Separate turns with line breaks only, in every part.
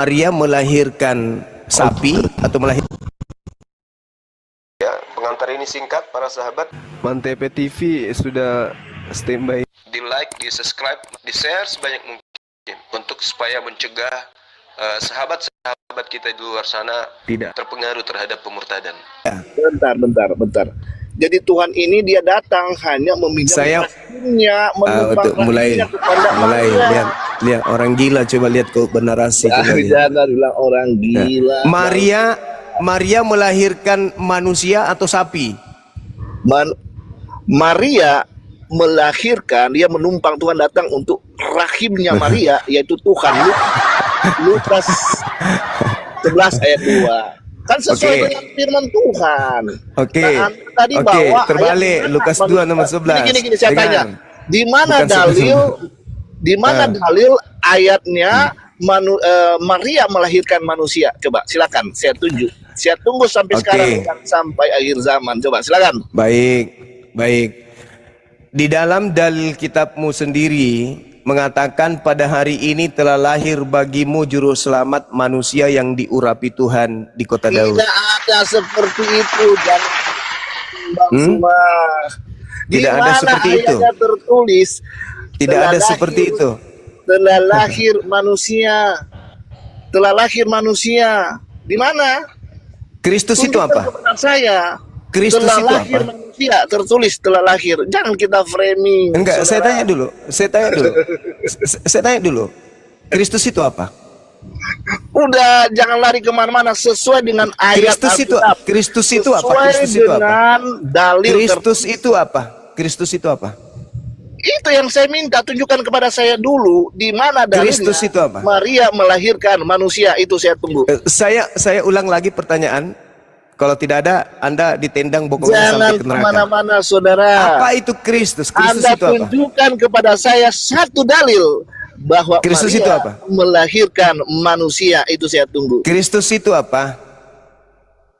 Maria melahirkan sapi atau melahirkan? Ya, pengantar ini singkat para sahabat. Mantep TV sudah standby. Di like, di subscribe, di share sebanyak mungkin untuk supaya mencegah sahabat-sahabat kita di luar sana tidak terpengaruh terhadap pemurtadan. Ya.
Bentar. Jadi Tuhan ini dia datang hanya meminjam kasihnya,
mulai lihat orang gila, coba lihat kok narasi.
Jangan bilang orang gila.
Maria melahirkan manusia atau sapi?
Maria melahirkan, dia menumpang, Tuhan datang untuk rahimnya Maria, yaitu Tuhan. Lukas 11 ayat 2. Kan sesuai dengan firman Tuhan. Tadi bawa
terbalik Lukas 2 nomor 11.
Gini saya tanya, di mana dalil ayatnya Maria melahirkan manusia? Coba silakan, saya tunjuk. Saya tunggu sampai sekarang sampai akhir zaman. Coba silakan.
Baik. Di dalam dalil kitabmu sendiri mengatakan pada hari ini telah lahir bagimu juru selamat manusia yang diurapi Tuhan di kota Daud.
Tidak ada seperti itu, dan
tidak ada seperti itu.
Tertulis
tidak ada seperti itu.
Telah lahir manusia. Di mana?
Kristus itu apa?
Saya.
Kristus itu apa?
Manusia tertulis telah lahir. Jangan kita framing.
Enggak, saya tanya dulu. Kristus itu apa?
Udah, jangan lari kemana-mana, sesuai dengan ayat Alkitab.
Kristus itu apa? Kristus itu apa?
Itu yang saya minta, tunjukkan kepada saya dulu di mana dalilnya.
Kristus itu apa?
Maria melahirkan manusia, itu saya tunggu.
Saya ulang lagi pertanyaan. Kalau tidak ada, Anda ditendang bokongnya sampai ke neraka.
Jangan kemana-mana, saudara.
Apa itu Kristus? Kristus
Anda
itu apa?
tunjukkan kepada saya satu dalil bahwa
Kristus
Maria
itu apa?
Melahirkan manusia, itu saya tunggu.
Kristus itu apa?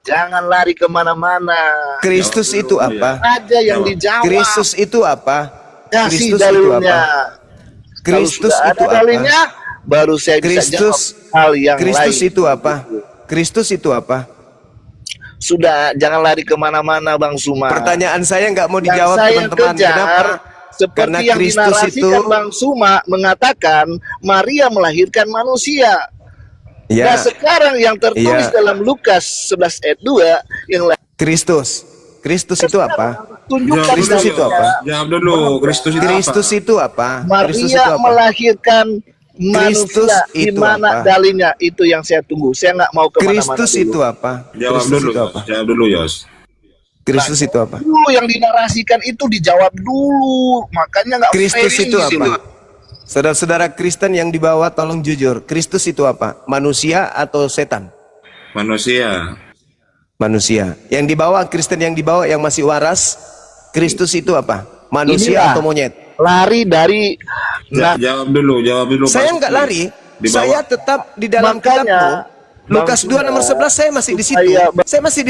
Jangan lari kemana-mana.
Kristus itu apa?
Ada yang dijawab.
Kristus itu apa?
Kasih
Kristus
dalilnya.
Kristus itu apa?
Dalilnya, baru saya bisa jawab hal yang
Kristus
lain.
itu apa? Kristus itu apa?
Sudah, jangan lari kemana-mana, Bang Suma.
Pertanyaan saya nggak mau dijawab, teman-teman. Kenapa?
Seperti
karena
yang
Kristus
dinarasikan Bang Suma mengatakan Maria melahirkan manusia.
Ya.
Nah sekarang yang tertulis dalam Lukas 11 ayat 2 yang
Kristus itu apa?
Tunjukkan
Kristus itu apa?
Jawab dulu.
Kristus itu apa?
Maria melahirkan manusia, di mana dalilnya? Itu yang saya tunggu. Saya nggak mau kemana-mana.
Kristus itu apa?
Jawab dulu, Yos.
Kristus itu apa?
Dulu yang dinarasikan itu dijawab dulu. Makanya nggak.
Kristus itu apa? Saudara-saudara Kristen yang dibawa, tolong jujur. Kristus itu apa? Manusia atau setan? Manusia. Yang dibawa, Kristen yang dibawa yang masih waras, Kristus itu apa? Manusia atau monyet?
Lari dari.
Jawab dulu.
Saya nggak lari. Saya tetap di dalam kitabmu. Lukas 2 nomor 11 saya masih di situ. Saya masih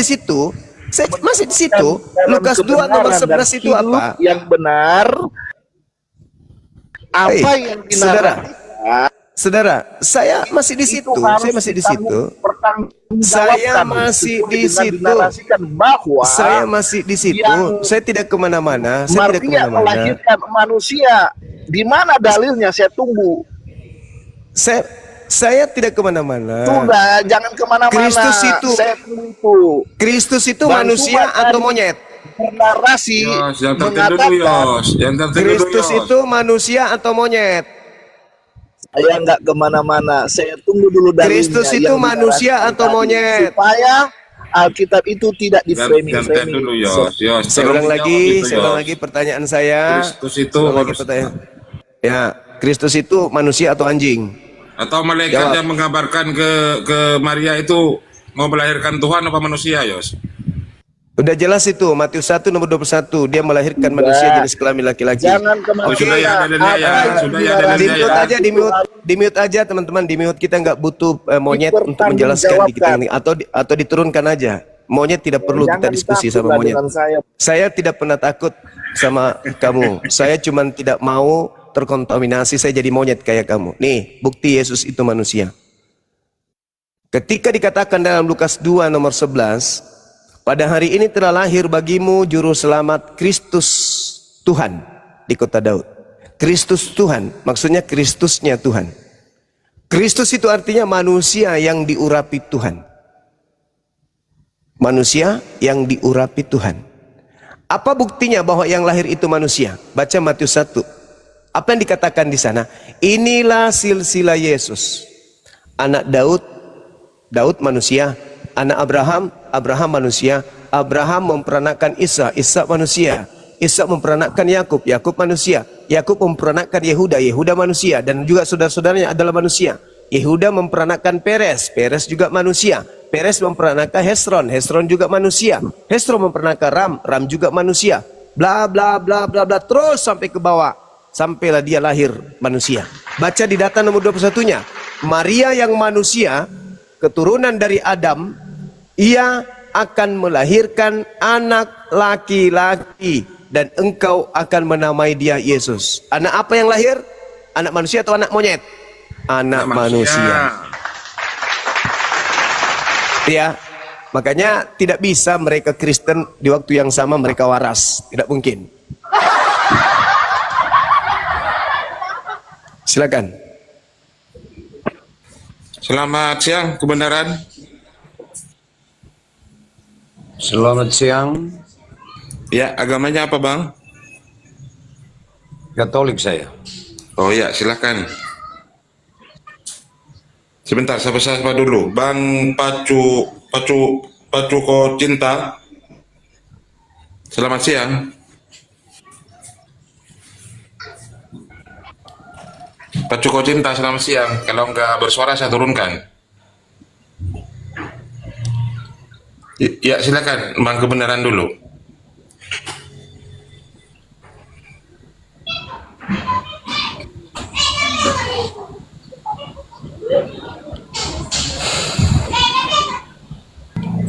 di situ. Lukas 2 nomor 11 itu apa?
Yang benar. Apa yang dinarasikan?
Saudara, saya masih di situ. Saya masih di situ. Saya tidak kemana-mana.
Maria melahirkan manusia. Di mana dalilnya? Saya tunggu.
Saya tidak kemana-mana.
Sudah, jangan kemana-mana.
Kristus itu manusia atau monyet?
Narasi
mengatakan
Kristus itu manusia atau monyet?
Saya nggak kemana-mana. Saya tunggu dulu dalilnya.
Kristus itu manusia atau monyet?
Supaya Alkitab itu tidak di-framing.
Saya ulang lagi pertanyaan saya.
Kristus itu
Ya, Kristus itu manusia atau anjing?
Atau malaikat yang mengabarkan ke Maria itu mau melahirkan Tuhan apa manusia, Yos?
Udah jelas itu, Matius 1 nomor 21, dia melahirkan manusia jenis kelamin laki-laki.
Jangan kemana-mana.
Di mute aja teman-teman, di mute. Kita nggak butuh monyet untuk menjelaskan di kita ini, atau diturunkan aja. Monyet tidak perlu kita diskusi sama monyet. Saya tidak pernah takut sama kamu. Saya cuma tidak mau terkontaminasi, saya jadi monyet kayak kamu. Nih, bukti Yesus itu manusia. Ketika dikatakan dalam Lukas 2 nomor 11, pada hari ini telah lahir bagimu juru selamat Kristus Tuhan di kota Daud. Kristus Tuhan, maksudnya Kristusnya Tuhan. Kristus itu artinya manusia yang diurapi Tuhan. Manusia yang diurapi Tuhan. Apa buktinya bahwa yang lahir itu manusia? Baca Matius 1. Apa yang dikatakan di sana? Inilah silsilah Yesus. Anak Daud, Daud manusia. Anak Abraham, Abraham manusia. Abraham memperanakkan Ishak, Ishak manusia. Ishak memperanakkan Yakub, Yakub manusia. Yakub memperanakkan Yehuda, Yehuda manusia. Dan juga saudara-saudaranya adalah manusia. Yehuda memperanakkan Peres, Peres juga manusia. Peres memperanakkan Hesron, Hesron juga manusia. Hesron memperanakkan Ram, Ram juga manusia. Bla bla bla bla bla, terus sampai ke bawah. Sampailah dia lahir manusia. Baca di data nomor 21-nya. Maria yang manusia, keturunan dari Adam, ia akan melahirkan anak laki-laki dan engkau akan menamai dia Yesus. Anak apa yang lahir? Anak manusia atau anak monyet? Anak manusia. Ya, makanya tidak bisa mereka Kristen di waktu yang sama mereka waras. Tidak mungkin. Silakan.
Selamat siang, kebenaran.
Selamat siang.
Ya, agamanya apa, Bang?
Katolik saya.
Oh ya, silakan. Sebentar, siapa dulu. Bang Pacuko Cinta. Selamat siang. Pacuko Cinta, selamat siang. Kalau nggak bersuara, saya turunkan. Ya, silakan. Bang kebenaran dulu.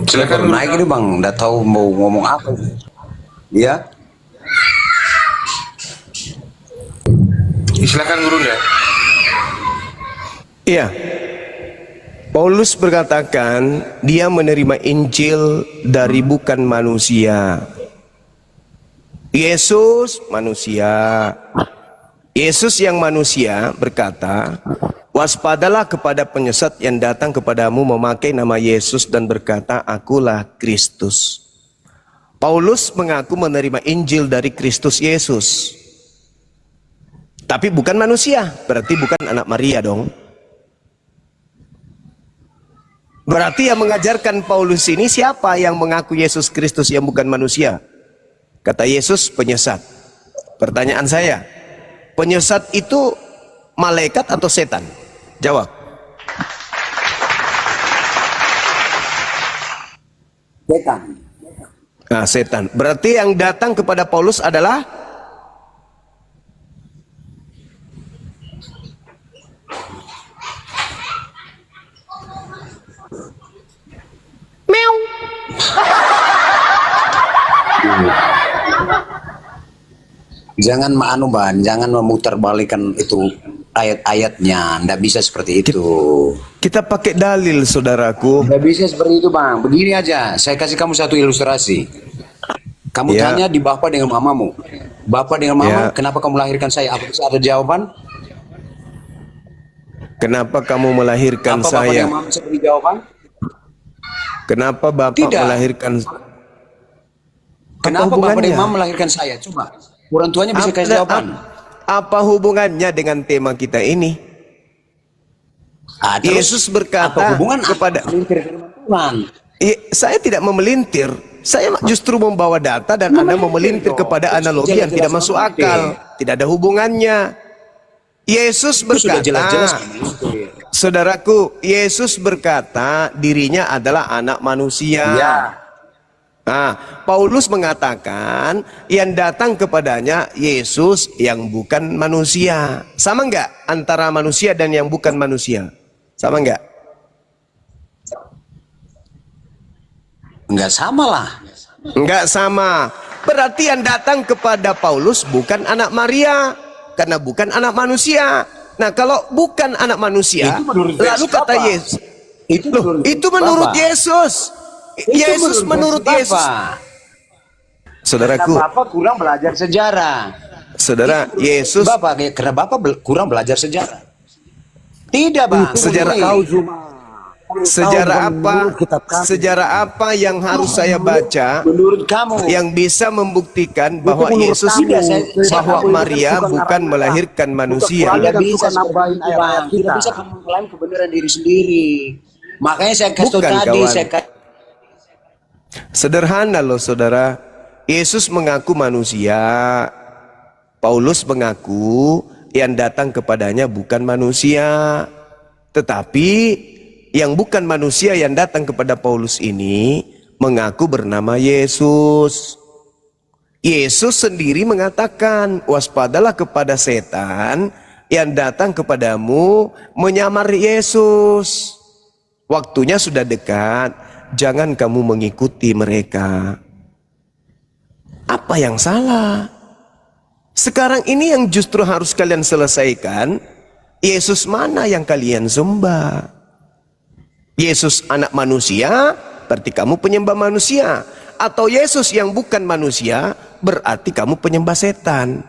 Silakan.
Naik ini bang, nggak tahu mau ngomong apa. Ya.
Silakan guru ya.
Iya. Paulus berkatakan dia menerima Injil dari bukan manusia. Yesus manusia. Yesus yang manusia berkata, waspadalah kepada penyesat yang datang kepadamu memakai nama Yesus dan berkata, akulah Kristus. Paulus mengaku menerima Injil dari Kristus Yesus. Tapi bukan manusia, berarti bukan anak Maria dong. Berarti yang mengajarkan Paulus ini siapa yang mengaku Yesus Kristus yang bukan manusia? Kata Yesus, penyesat. Pertanyaan saya, penyesat itu malaikat atau setan? Jawab.
Setan.
Nah, setan. Berarti yang datang kepada Paulus adalah meow.
Jangan jangan memutarbalikkan itu ayat-ayatnya, ndak bisa seperti itu.
Kita pakai dalil, saudaraku.
Ndak bisa seperti itu bang. Begini aja, saya kasih kamu satu ilustrasi. Kamu
Ya.
tanya di bapak dengan mamamu, bapak dengan mama,
Ya.
kenapa kamu melahirkan saya? Apa bisa ada jawaban?
Kenapa kamu melahirkan
Apa bapak
saya?
dengan mama bisa beri jawaban?
Kenapa bapak
Tidak.
melahirkan?
Kenapa bapak
hubungannya?
dengan mama melahirkan saya? Coba, orang tuanya bisa kasih jawaban.
Apa hubungannya dengan tema kita ini?
Terus,
Yesus berkata
apa hubungan
kepada
Tuhan?
Saya tidak memelintir. Saya justru membawa data dan Anda memelintir kepada analogi yang tidak masuk akal. Tidak ada hubungannya. Yesus
Itu sudah
berkata,
jelas-jelas.
saudaraku, Yesus berkata dirinya adalah anak manusia.
Ya.
Nah, Paulus mengatakan yang datang kepadanya Yesus yang bukan manusia. Sama enggak antara manusia dan yang bukan manusia? Sama enggak?
Enggak sama lah.
Enggak sama. Berarti yang datang kepada Paulus bukan anak Maria, karena bukan anak manusia. Nah, kalau bukan anak manusia,
Itu menurut
lalu
versi
kata
apa?
Yesus,
Itu
Itu menurut
Bapak.
Yesus.
Itu
Yesus menurut
Bapak.
Yesus. Saudaraku,
Karena Bapak kurang belajar sejarah.
saudara, Yesus
Bapak, karena Bapak kurang belajar sejarah. Tidak, Bang.
Sejarah
Ini.
Kau cuma
sejarah apa?
menurut kitab kami.
Sejarah apa yang harus saya baca
Menurut kamu.
yang bisa membuktikan bahwa
menurut
Yesus
kamu.
Tidak,
bahwa
Kamu itu
Maria
bukan
bukan
orang
melahirkan manusia?
Tidak
Kan
bisa
suka
seperti
nambahin
itu,
ayat-ayat
Bang. Tidak
kita.
bisa kamu mengklaim kebenaran diri sendiri. Makanya saya kasih tahu
Bukan,
tadi,
kawan.
saya kasih
Sederhana loh saudara. Yesus mengaku manusia. Paulus mengaku yang datang kepadanya bukan manusia. Tetapi yang bukan manusia yang datang kepada Paulus ini mengaku bernama Yesus. Yesus sendiri mengatakan, waspadalah kepada setan yang datang kepadamu menyamar Yesus. Waktunya sudah dekat, jangan kamu mengikuti mereka. Apa yang salah? Sekarang ini yang justru harus kalian selesaikan, Yesus mana yang kalian sembah? Yesus anak manusia, berarti kamu penyembah manusia. Atau Yesus yang bukan manusia, berarti kamu penyembah setan.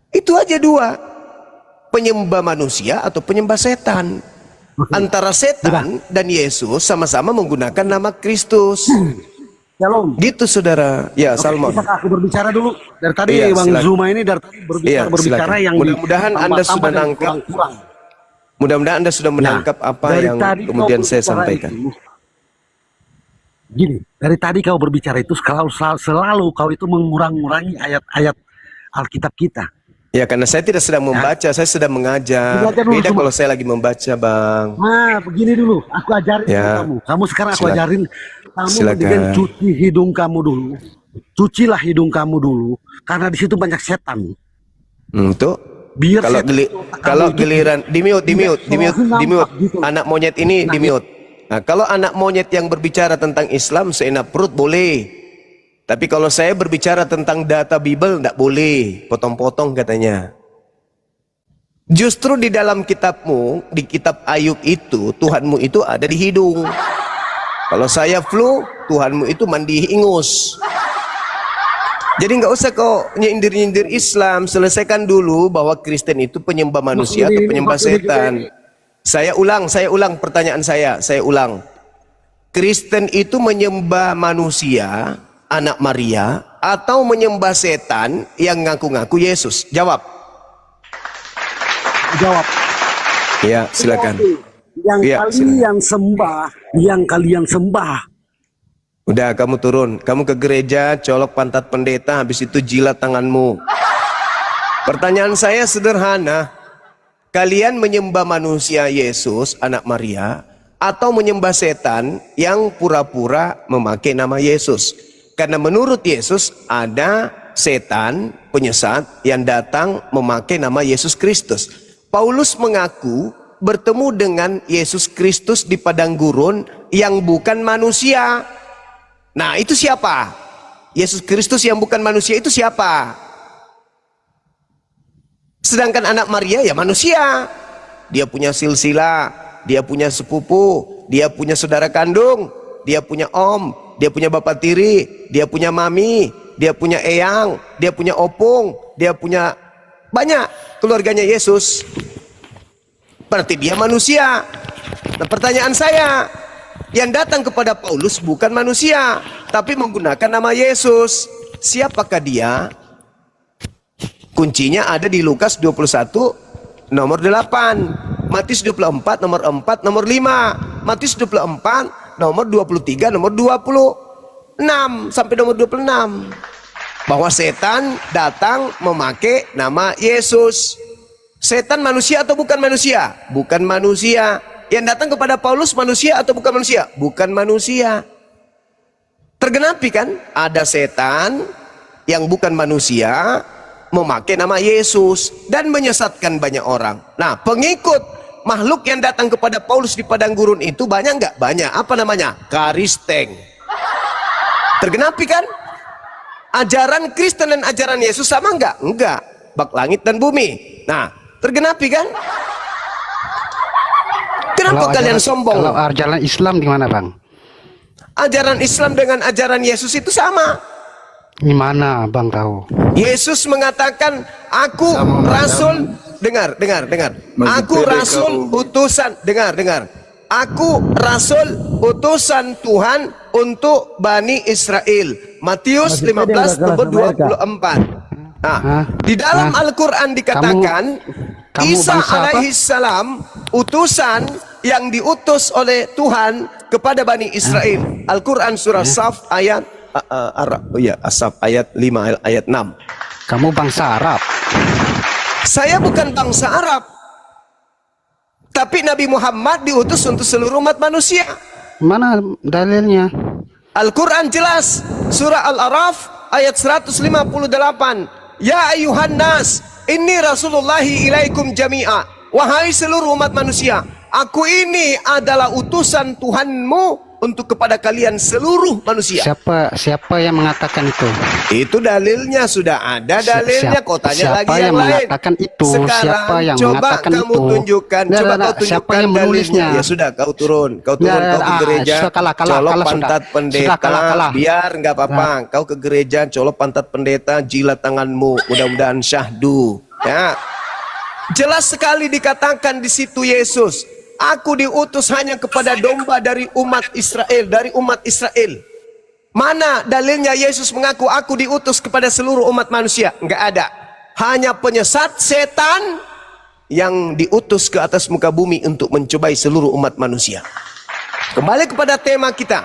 Itu aja dua. Penyembah manusia atau penyembah setan. Antara setan dan Yesus sama-sama menggunakan nama Kristus.
Shalom.
Gitu saudara. Ya, Salmon.
Bisakah aku berbicara dulu? Dari tadi
Iya,
Bang
silakan.
Zuma ini dari tadi
Iya,
berbicara
silakan.
yang
Mudah-mudahan Anda sudah
dan
nangkap.
kurang-kurang.
Mudah-mudahan Anda sudah menangkap apa
Dari
yang
tadi
kemudian
kau
saya
berbicara
sampaikan.
itu, gini, dari tadi kau berbicara itu selalu kau itu mengurang-urangi ayat-ayat Alkitab kita.
Ya, karena saya tidak sedang membaca, saya sedang mengajar.
Belajar dulu
Beda
semua.
kalau saya lagi membaca, Bang.
Nah, begini dulu, aku ajarin
Ya.
kamu. Kamu sekarang aku
Silakan.
ajarin kamu
Silakan.
dengan cuci hidung kamu dulu. Cucilah hidung kamu dulu, karena di situ banyak setan.
Tuh.
Biar
Kalau
setan itu
kalau
kamu
giliran di mute,
nampak gitu.
Anak monyet ini
Nah,
di mute. Nah, kalau anak monyet yang berbicara tentang Islam seenak perut boleh. Tapi kalau saya berbicara tentang data Bible enggak boleh, potong-potong katanya. Justru di dalam kitabmu, di kitab Ayub itu, Tuhanmu itu ada di hidung. Kalau saya flu, Tuhanmu itu mandi ingus. Jadi nggak usah kok nyindir-nyindir Islam, selesaikan dulu bahwa Kristen itu penyembah manusia atau penyembah setan. Saya ulang pertanyaan saya ulang. Kristen itu menyembah manusia, anak Maria, atau menyembah setan yang ngaku-ngaku Yesus? Jawab.
Jawab.
Ya, silakan.
Yang
Iya,
kalian sembah.
Udah, kamu turun. Kamu ke gereja, colok pantat pendeta, habis itu jilat tanganmu. Pertanyaan saya sederhana. Kalian menyembah manusia Yesus, anak Maria, atau menyembah setan yang pura-pura memakai nama Yesus? Karena menurut Yesus ada setan penyesat yang datang memakai nama Yesus Kristus. Paulus mengaku bertemu dengan Yesus Kristus di padang gurun yang bukan manusia. Nah, itu siapa? Yesus Kristus yang bukan manusia itu siapa? Sedangkan anak Maria ya manusia. Dia punya silsilah, dia punya sepupu, dia punya saudara kandung, dia punya om, dia punya bapak tiri, dia punya mami, dia punya eyang, dia punya opung, dia punya banyak keluarganya Yesus. Berarti dia manusia. Nah, pertanyaan saya, yang datang kepada Paulus bukan manusia, tapi menggunakan nama Yesus. Siapakah dia? Kuncinya ada di Lukas 21 nomor 8, Matius 24 nomor 4 nomor 5, Matius 24 nomor 23 nomor 26 sampai nomor 26. Bahwa setan datang memakai nama Yesus. Setan manusia atau bukan manusia? Bukan manusia. Yang datang kepada Paulus manusia atau bukan manusia? Bukan manusia. Tergenapi kan? Ada setan yang bukan manusia memakai nama Yesus dan menyesatkan banyak orang. Nah, pengikut makhluk yang datang kepada Paulus di padang gurun itu banyak nggak? Banyak. Apa namanya? Karisteng. Tergenapi kan? Ajaran Kristen dan ajaran Yesus sama nggak? Enggak. Bak langit dan bumi. Nah, tergenapi kan? Kenapa kalian sombong?
Kalau ajaran Islam di mana, Bang?
Ajaran Islam dengan ajaran Yesus itu sama.
Gimana Bang tahu?
Yesus mengatakan, aku rasul, dengar. Aku rasul utusan, dengar. Aku rasul utusan Tuhan untuk Bani Israel. Matius 15 nomor 24. Nah, di dalam Al-Quran dikatakan,
kamu
Isa
bangsa apa?
alaihissalam utusan yang diutus oleh Tuhan kepada Bani Israel. Al-Quran surah Saf ayat Asaf ayat 5 ayat 6.
Kamu bangsa Arab.
Saya bukan bangsa Arab, tapi Nabi Muhammad diutus untuk seluruh umat manusia.
Mana dalilnya?
Al-Quran jelas, surah Al-Araf ayat 158. Ya ayuhan nas, inni rasulullahi ilaikum jami'a. Wahai seluruh umat manusia, aku ini adalah utusan Tuhanmu untuk kepada kalian seluruh manusia.
Siapa yang mengatakan itu?
Itu dalilnya sudah ada dalilnya. Kau tanya lagi
siapa
yang lain.
mengatakan itu?
Sekarang
Siapa yang
coba
mengatakan
kamu
itu?
tunjukkan. Coba kau tunjukkan
siapa yang menulisnya?
dalilnya. Ya sudah, kau turun kau ke gereja, colok pantat pendeta.
Kalah.
Biar nggak apa-apa. Kau ke gereja, colok pantat pendeta, jilat tanganmu. Mudah-mudahan syahdu. Ya. Jelas sekali dikatakan di situ Yesus, aku diutus hanya kepada domba dari umat Israel, Mana dalilnya Yesus mengaku aku diutus kepada seluruh umat manusia? Enggak ada. Hanya penyesat setan yang diutus ke atas muka bumi untuk mencobai seluruh umat manusia. Kembali kepada tema kita.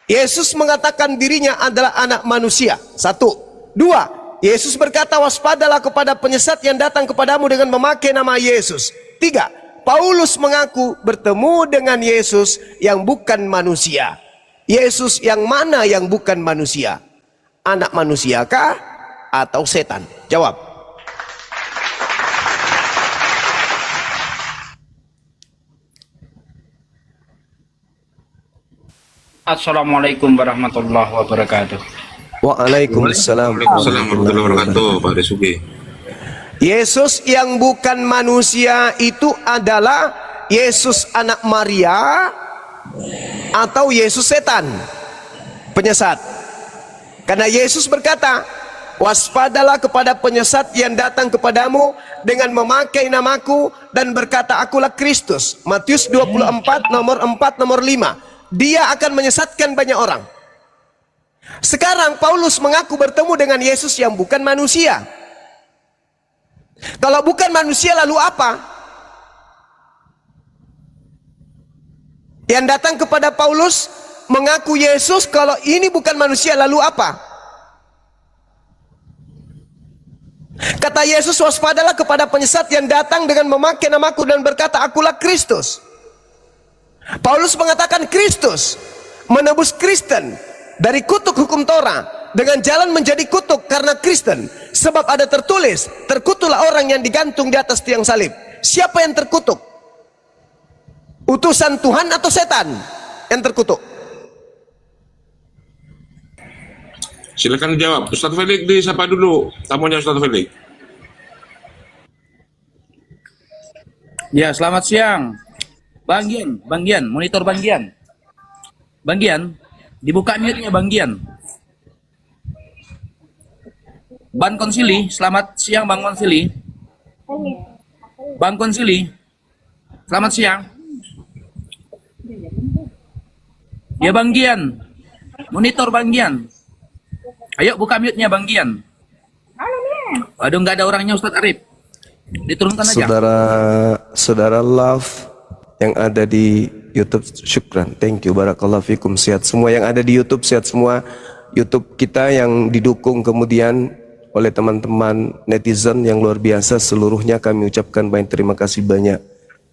Yesus mengatakan dirinya adalah anak manusia. 1. 2. Yesus berkata, waspadalah kepada penyesat yang datang kepadamu dengan memakai nama Yesus. 3. Paulus mengaku bertemu dengan Yesus yang bukan manusia. Yesus yang mana yang bukan manusia? Anak manusiakah atau setan? Jawab.
Assalamualaikum warahmatullahi wabarakatuh.
Waalaikumsalam
Warahmatullahi wabarakatuh, Pak Desuki.
Yesus yang bukan manusia itu adalah Yesus anak Maria atau Yesus setan, penyesat. Karena Yesus berkata, waspadalah kepada penyesat yang datang kepadamu dengan memakai namaku dan berkata akulah Kristus. Matius 24 nomor 4 nomor 5. Dia akan menyesatkan banyak orang. Sekarang Paulus mengaku bertemu dengan Yesus yang bukan manusia. Kalau bukan manusia lalu apa? Yang datang kepada Paulus mengaku Yesus, kalau ini bukan manusia lalu apa? Kata Yesus, waspadalah kepada penyesat yang datang dengan memakai namaku dan berkata akulah Kristus. Paulus mengatakan Kristus menebus Kristen dari kutuk hukum Torah dengan jalan menjadi kutuk karena Kristen. Sebab ada tertulis, terkutuklah orang yang digantung di atas tiang salib. Siapa yang terkutuk? Utusan Tuhan atau setan yang terkutuk?
Silakan jawab. Ustaz Felix disapa dulu. Tamunya Ustaz Felix.
Ya, selamat siang. Bang Gian, monitor Bang Gian. Bang Gian, dibuka mute-nya Bang Gian. Bang Konsili, selamat siang Bang Konsili. Bang Konsili, selamat siang. Ya Bang Gian, monitor Bang Gian. Ayo buka mute-nya Bang Gian. Aduh, nggak ada orangnya Ustadz Arif. Diturunkan aja.
Saudara love yang ada di YouTube, syukran, thank you, barakallahu fikum, sehat semua yang ada di YouTube, sehat semua. YouTube kita yang didukung kemudian oleh teman-teman netizen yang luar biasa, seluruhnya kami ucapkan banyak terima kasih banyak.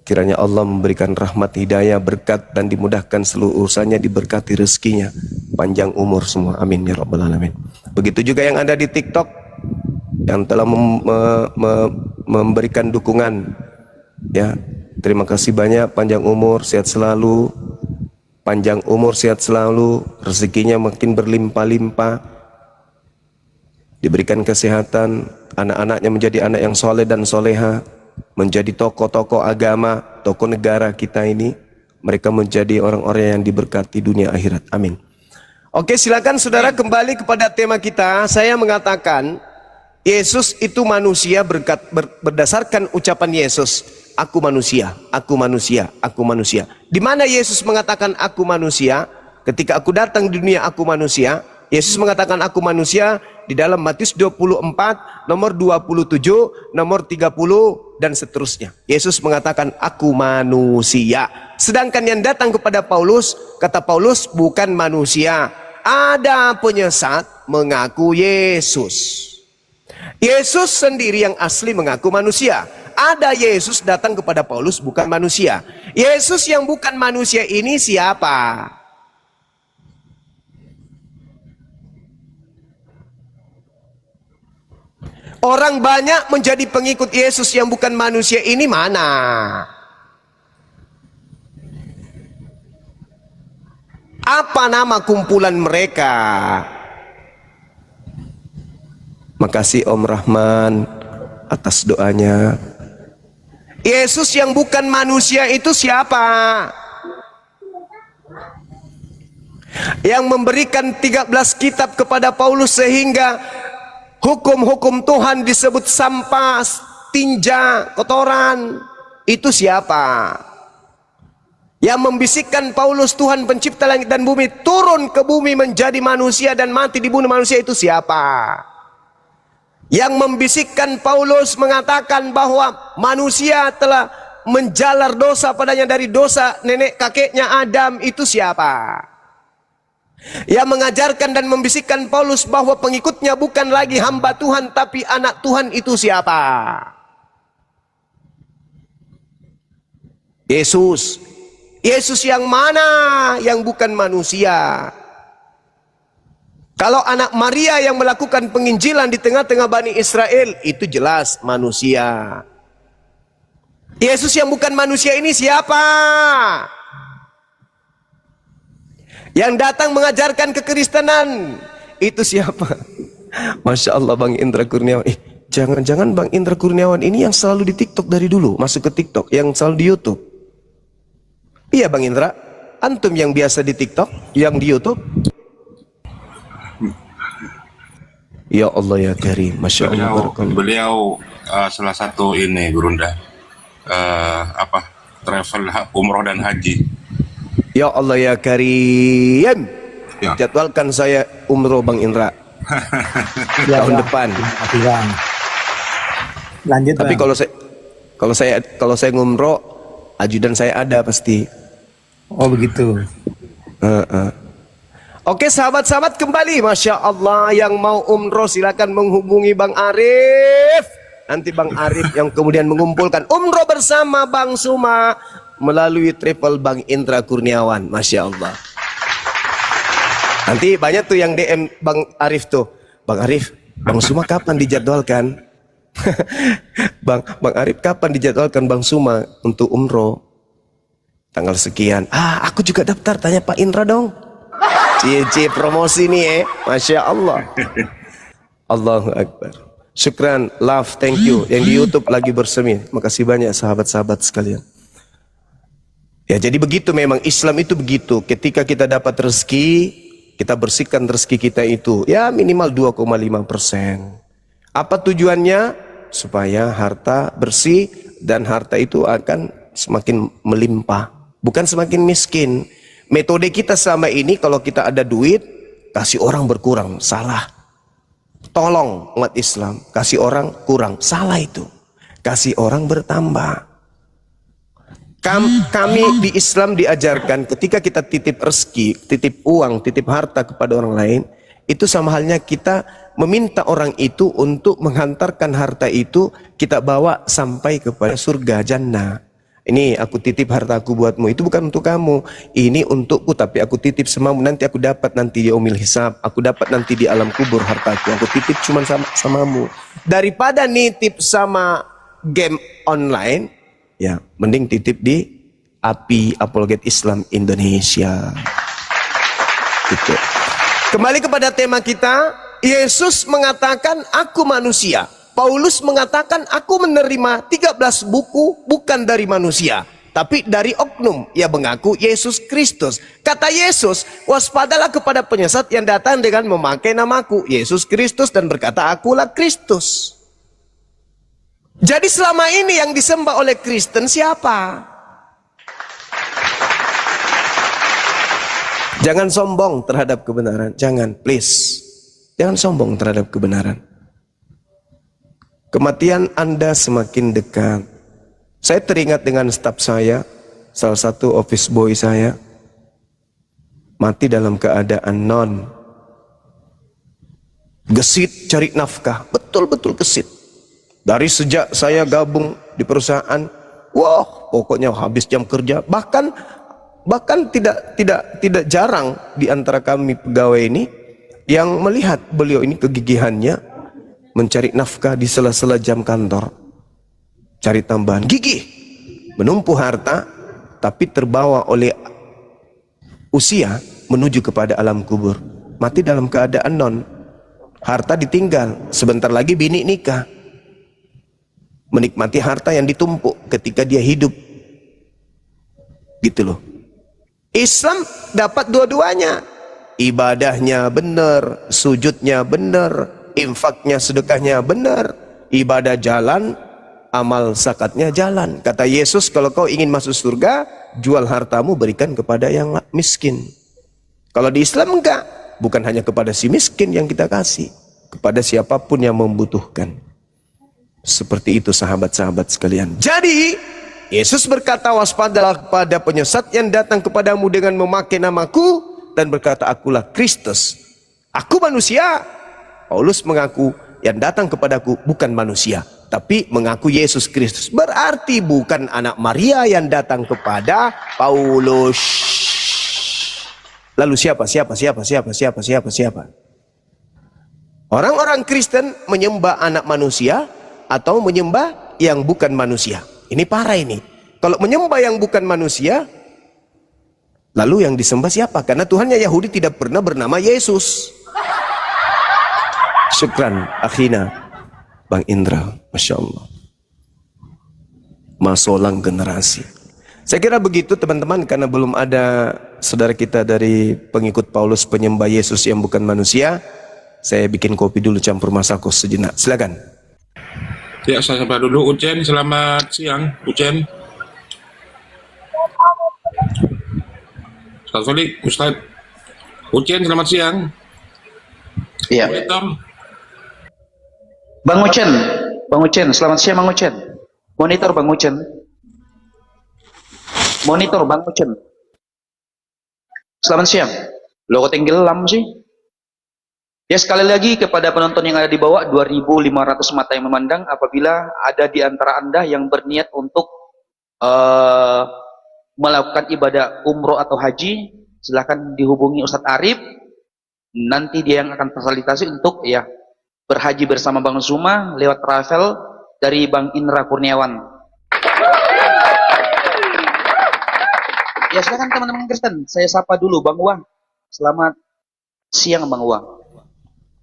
Kiranya Allah memberikan rahmat, hidayah, berkat dan dimudahkan seluruh urusannya, diberkati rezekinya, panjang umur semua, amin ya rabbal alamin. Begitu juga yang ada di TikTok yang telah memberikan dukungan, ya. Terima kasih banyak, panjang umur, sehat selalu, panjang umur, sehat selalu, rezekinya makin berlimpah-limpah, diberikan kesehatan, anak-anaknya menjadi anak yang soleh dan soleha, menjadi tokoh-tokoh agama, tokoh negara kita ini, mereka menjadi orang-orang yang diberkati dunia akhirat. Amin. Oke, silakan saudara kembali kepada tema kita. Saya mengatakan Yesus itu manusia berdasarkan ucapan Yesus, aku manusia, aku manusia, aku manusia. Di mana Yesus mengatakan aku manusia? Ketika aku datang di dunia aku manusia. Yesus mengatakan aku manusia di dalam Matius 24, nomor 27, nomor 30, dan seterusnya. Yesus mengatakan aku manusia. Sedangkan yang datang kepada Paulus, kata Paulus, bukan manusia. Ada penyesat mengaku Yesus. Yesus sendiri yang asli mengaku manusia. Ada Yesus datang kepada Paulus bukan manusia. Yesus yang bukan manusia ini siapa? Orang banyak menjadi pengikut Yesus yang bukan manusia ini mana? Apa nama kumpulan mereka? Makasih Om Rahman atas doanya. Yesus yang bukan manusia itu siapa? Yang memberikan 13 kitab kepada Paulus sehingga hukum-hukum Tuhan disebut sampah, tinja, kotoran. Itu siapa? Yang membisikkan Paulus Tuhan pencipta langit dan bumi turun ke bumi menjadi manusia dan mati dibunuh manusia itu siapa? Yang membisikkan Paulus mengatakan bahwa manusia telah menjalar dosa padanya dari dosa nenek kakeknya Adam itu siapa? Yang mengajarkan dan membisikkan Paulus bahwa pengikutnya bukan lagi hamba Tuhan tapi anak Tuhan itu siapa? Yesus. Yesus yang mana yang bukan manusia? Kalau anak Maria yang melakukan penginjilan di tengah-tengah Bani Israel itu jelas manusia. Yesus yang bukan manusia ini siapa? Yang datang mengajarkan kekristenan itu siapa? Masya Allah Bang Indra Kurniawan. Jangan-jangan Bang Indra Kurniawan ini yang selalu di TikTok dari dulu, masuk ke TikTok, yang selalu di YouTube. Iya Bang Indra, antum yang biasa di TikTok, yang di YouTube. Ya Allah ya Karim, Masya Allah.
Beliau salah satu ini Gurunda, travel umroh dan haji.
Ya Allah ya Karim,
Ya.
jadwalkan saya umroh Bang Indra tahun depan.
Lanjut.
Tapi
Bang.
kalau saya ngumroh, ajudan saya ada pasti.
Oh begitu.
Oke sahabat-sahabat kembali, Masya Allah, yang mau umroh silakan menghubungi Bang Arif. Nanti Bang Arif yang kemudian mengumpulkan umroh bersama Bang Suma melalui travel Bang Indra Kurniawan. Masya Allah. Nanti banyak tuh yang DM Bang Arif tuh, Bang Arif, Bang Suma kapan dijadwalkan? Bang Arif kapan dijadwalkan Bang Suma untuk umroh? Tanggal sekian. Aku juga daftar, tanya Pak Indra dong. Cie promosi nih Masya Allah. Allahu Akbar. Syukran, love, thank you. Yang di YouTube lagi bersemi. Makasih banyak sahabat-sahabat sekalian. Ya jadi begitu memang Islam itu begitu. Ketika kita dapat rezeki, kita bersihkan rezeki kita itu. Ya minimal 2,5%. Apa tujuannya? Supaya harta bersih dan harta itu akan semakin melimpah. Bukan semakin miskin. Metode kita selama ini kalau kita ada duit, kasih orang berkurang. Salah. Tolong umat Islam, kasih orang kurang. Salah itu. Kasih orang bertambah. Kami di Islam diajarkan ketika kita titip rezeki, titip uang, titip harta kepada orang lain, itu sama halnya kita meminta orang itu untuk menghantarkan harta itu kita bawa sampai kepada surga jannah. Ini aku titip hartaku buatmu, itu bukan untuk kamu, ini untukku tapi aku titip samamu, nanti aku dapat nanti di yaumil hisab, aku dapat nanti di alam kubur hartaku, aku titip cuma samamu. Daripada nitip sama game online, ya mending titip di API Apologet Islam Indonesia. Gitu. Kembali kepada tema kita, Yesus mengatakan aku manusia. Paulus mengatakan aku menerima 13 buku bukan dari manusia. tapi dari oknum ia mengaku Yesus Kristus. Kata Yesus, waspadalah kepada penyesat yang datang dengan memakai namaku Yesus Kristus dan berkata akulah Kristus. Jadi selama ini yang disembah oleh Kristen siapa? Jangan sombong terhadap kebenaran. Jangan, please. Jangan sombong terhadap kebenaran. Kematian Anda semakin dekat. Saya teringat dengan staf saya, salah satu office boy saya, mati dalam keadaan non. Gesit cari nafkah, betul-betul gesit. Dari sejak saya gabung di perusahaan, wah, pokoknya habis jam kerja. Bahkan tidak jarang di antara kami pegawai ini yang melihat beliau ini kegigihannya mencari nafkah di sela-sela jam kantor. Cari tambahan, gigih, menumpuh harta, tapi terbawa oleh usia menuju kepada alam kubur. Mati dalam keadaan non. Harta ditinggal, sebentar lagi bini nikah. Menikmati harta yang ditumpuk ketika dia hidup. Gitu loh. Islam dapat dua-duanya. Ibadahnya benar, sujudnya benar, infaknya, sedekahnya benar, ibadah jalan, amal zakatnya jalan. Kata Yesus, kalau kau ingin masuk surga, jual hartamu berikan kepada yang miskin. Kalau di Islam enggak, bukan hanya kepada si miskin yang kita kasih, kepada siapapun yang membutuhkan. Seperti itu sahabat-sahabat sekalian. Jadi Yesus berkata, waspadalah kepada penyesat yang datang kepadamu dengan memakai namaku dan berkata akulah Kristus. Aku manusia. Paulus mengaku yang datang kepadaku bukan manusia, tapi mengaku Yesus Kristus. Berarti bukan anak Maria yang datang kepada Paulus. Lalu siapa? Orang-orang Kristen menyembah anak manusia atau menyembah yang bukan manusia. Ini parah ini. Kalau menyembah yang bukan manusia, lalu yang disembah siapa? Karena Tuhannya Yahudi tidak pernah bernama Yesus. Syukran akhina Bang Indra, Masya Allah. Masolang generasi. Saya kira begitu teman-teman, karena belum ada saudara kita dari pengikut Paulus penyembah Yesus yang bukan manusia. Saya bikin kopi dulu campur masako sejenak. Silakan.
Ya, saya sapa dulu Ucen. Selamat siang, Ucen. Ustaz Solik, Ustaz. Ucen, selamat siang.
Iya.
Tom.
Bang Ucen, selamat siang Bang Ucen. Monitor Bang Ucen. Selamat siang. Lo kok tenggelam sih? Ya, sekali lagi kepada penonton yang ada di bawah, 2.500 mata yang memandang, apabila ada di antara Anda yang berniat untuk melakukan ibadah umroh atau haji, silahkan dihubungi Ustadz Arif. Nanti dia yang akan fasilitasi untuk ya berhaji bersama Bang Zuma lewat travel dari Bang Indra Kurniawan. Ya, silakan teman-teman Kristen. Saya sapa dulu Bang Wah. Selamat siang Bang Wah.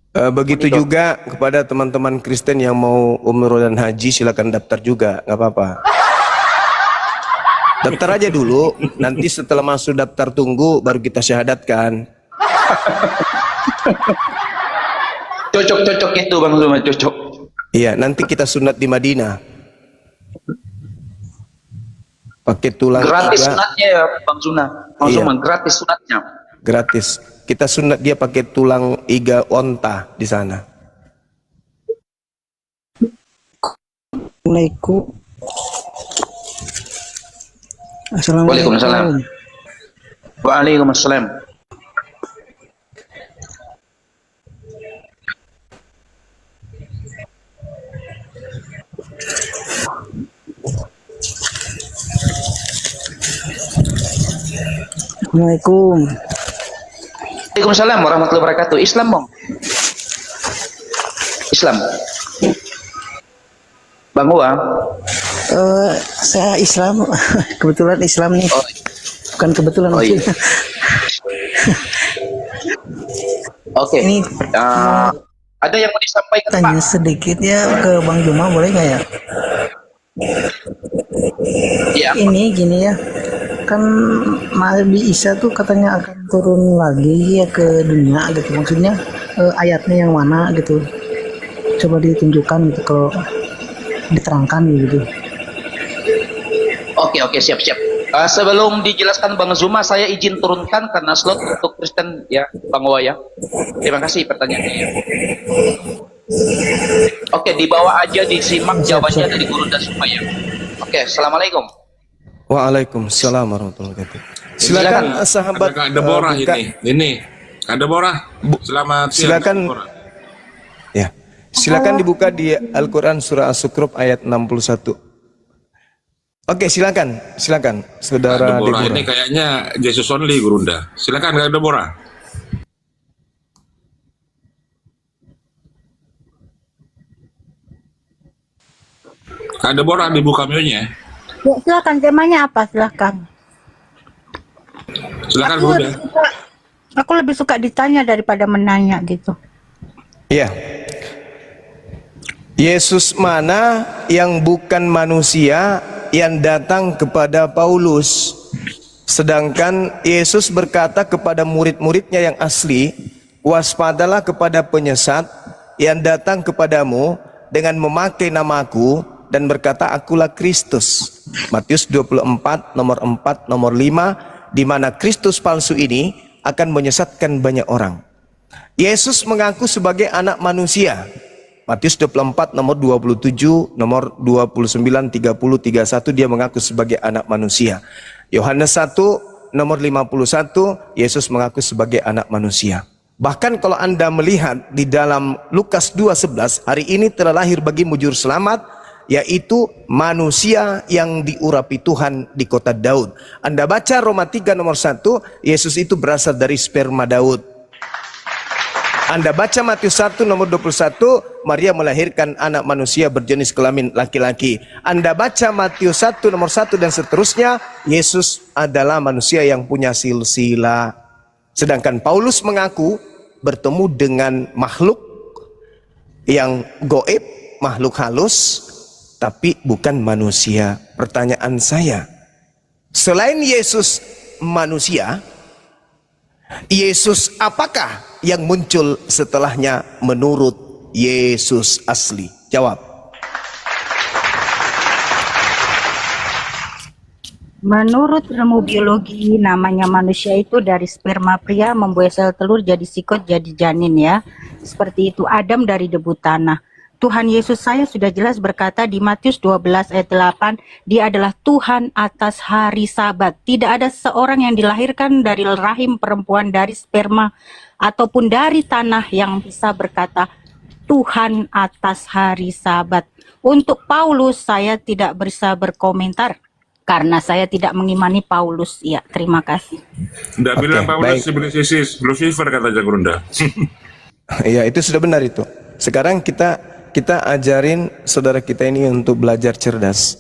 Begitu juga kepada teman-teman Kristen yang mau umroh dan haji, silakan daftar juga, nggak apa-apa. Daftar aja dulu, nanti setelah masuk daftar tunggu baru kita syahadatkan.
Cocok itu Bang Zuma, cocok.
Iya, nanti kita sunat di Madinah. Pakai tulang
gratis
iga.
sunatnya ya Bang Zuma. Bang Zuma, gratis sunatnya.
Gratis. Kita sunat dia pakai tulang iga onta di sana.
Assalamualaikum.
Waalaikumsalam. Waalaikumsalam.
Assalamualaikum.
Waalaikumsalam warahmatullahi wabarakatuh. Islam Bang. Islam. Bang Wa.
Saya Islam. Kebetulan Islam nih.
Oh.
Bukan kebetulan.
Oh, iya. Oke.
Ini
ada yang mau disampaikan
tanya
Pak?
sedikit ya ke Bang Juma, boleh nggak ya?
Ya,
Ini gini ya, kan Nabi Isa tuh katanya akan turun lagi ya ke dunia gitu. Maksudnya ayatnya yang mana gitu? Coba ditunjukkan gitu kalau diterangkan gitu.
oke, siap. Sebelum dijelaskan Bang Zuma, saya izin turunkan karena slot untuk Kristen ya, Bang Owa ya. Terima kasih pertanyaannya ya. Oke, dibawa aja disimak jawabannya dari Guru dan Zuma ya. Oke, Assalamualaikum.
Waalaikumsalam warahmatullahi wabarakatuh. Silakan sahabat
Ada Kak Deborah
buka.
ini. Kak Deborah, selamat siang.
Silakan.
Kak Deborah.
Ya. Silakan dibuka di Al-Qur'an surah As-Sukruf ayat 61. Oke, silakan
Kak
Saudara
Deborah
Deborah.
ini kayaknya Jesus only Gurunda. Silakan Kak Deborah. Kak Deborah dibuka mute-nya.
Ya, silakan temanya apa? Silakan.
Silakan
Aku
Bunda.
Aku lebih suka ditanya daripada menanya gitu.
Iya. Yesus mana yang bukan manusia yang datang kepada Paulus, sedangkan Yesus berkata kepada murid-muridnya yang asli, waspadalah kepada penyesat yang datang kepadamu dengan memakai namaku dan berkata akulah Kristus. Matius 24 nomor 4 nomor 5, di mana Kristus palsu ini akan menyesatkan banyak orang. Yesus mengaku sebagai anak manusia. Matius 24 nomor 27, nomor 29, 30, 31 dia mengaku sebagai anak manusia. Yohanes 1 nomor 51 Yesus mengaku sebagai anak manusia. Bahkan kalau Anda melihat di dalam Lukas 2:11, hari ini telah lahir bagimu juru selamat, yaitu manusia yang diurapi Tuhan di kota Daud. Anda baca Roma 3 nomor 1, Yesus itu berasal dari sperma Daud. Anda baca Matius 1 nomor 21, Maria melahirkan anak manusia berjenis kelamin laki-laki. Anda baca Matius 1 nomor 1 dan seterusnya, Yesus adalah manusia yang punya silsilah. Sedangkan Paulus mengaku bertemu dengan makhluk yang goib, makhluk halus, tapi bukan manusia. Pertanyaan saya, selain Yesus manusia, Yesus apakah yang muncul setelahnya menurut Yesus asli? Jawab.
Menurut ilmu biologi, namanya manusia itu dari sperma pria membuat sel telur jadi sikot jadi janin ya. Seperti itu, Adam dari debu tanah. Tuhan Yesus saya sudah jelas berkata di Matius 12 ayat 8, dia adalah Tuhan atas hari Sabat. Tidak ada seorang yang dilahirkan dari rahim perempuan, dari sperma, ataupun dari tanah yang bisa berkata Tuhan atas hari Sabat. Untuk Paulus saya tidak bisa berkomentar karena saya tidak mengimani Paulus. Ya, terima kasih.
Tidak
Oke,
bilang
baik.
Paulus sebenarnya Lucifer kata Jagurunda.
Iya, itu sudah benar itu. Sekarang kita ajarin saudara kita ini untuk belajar cerdas.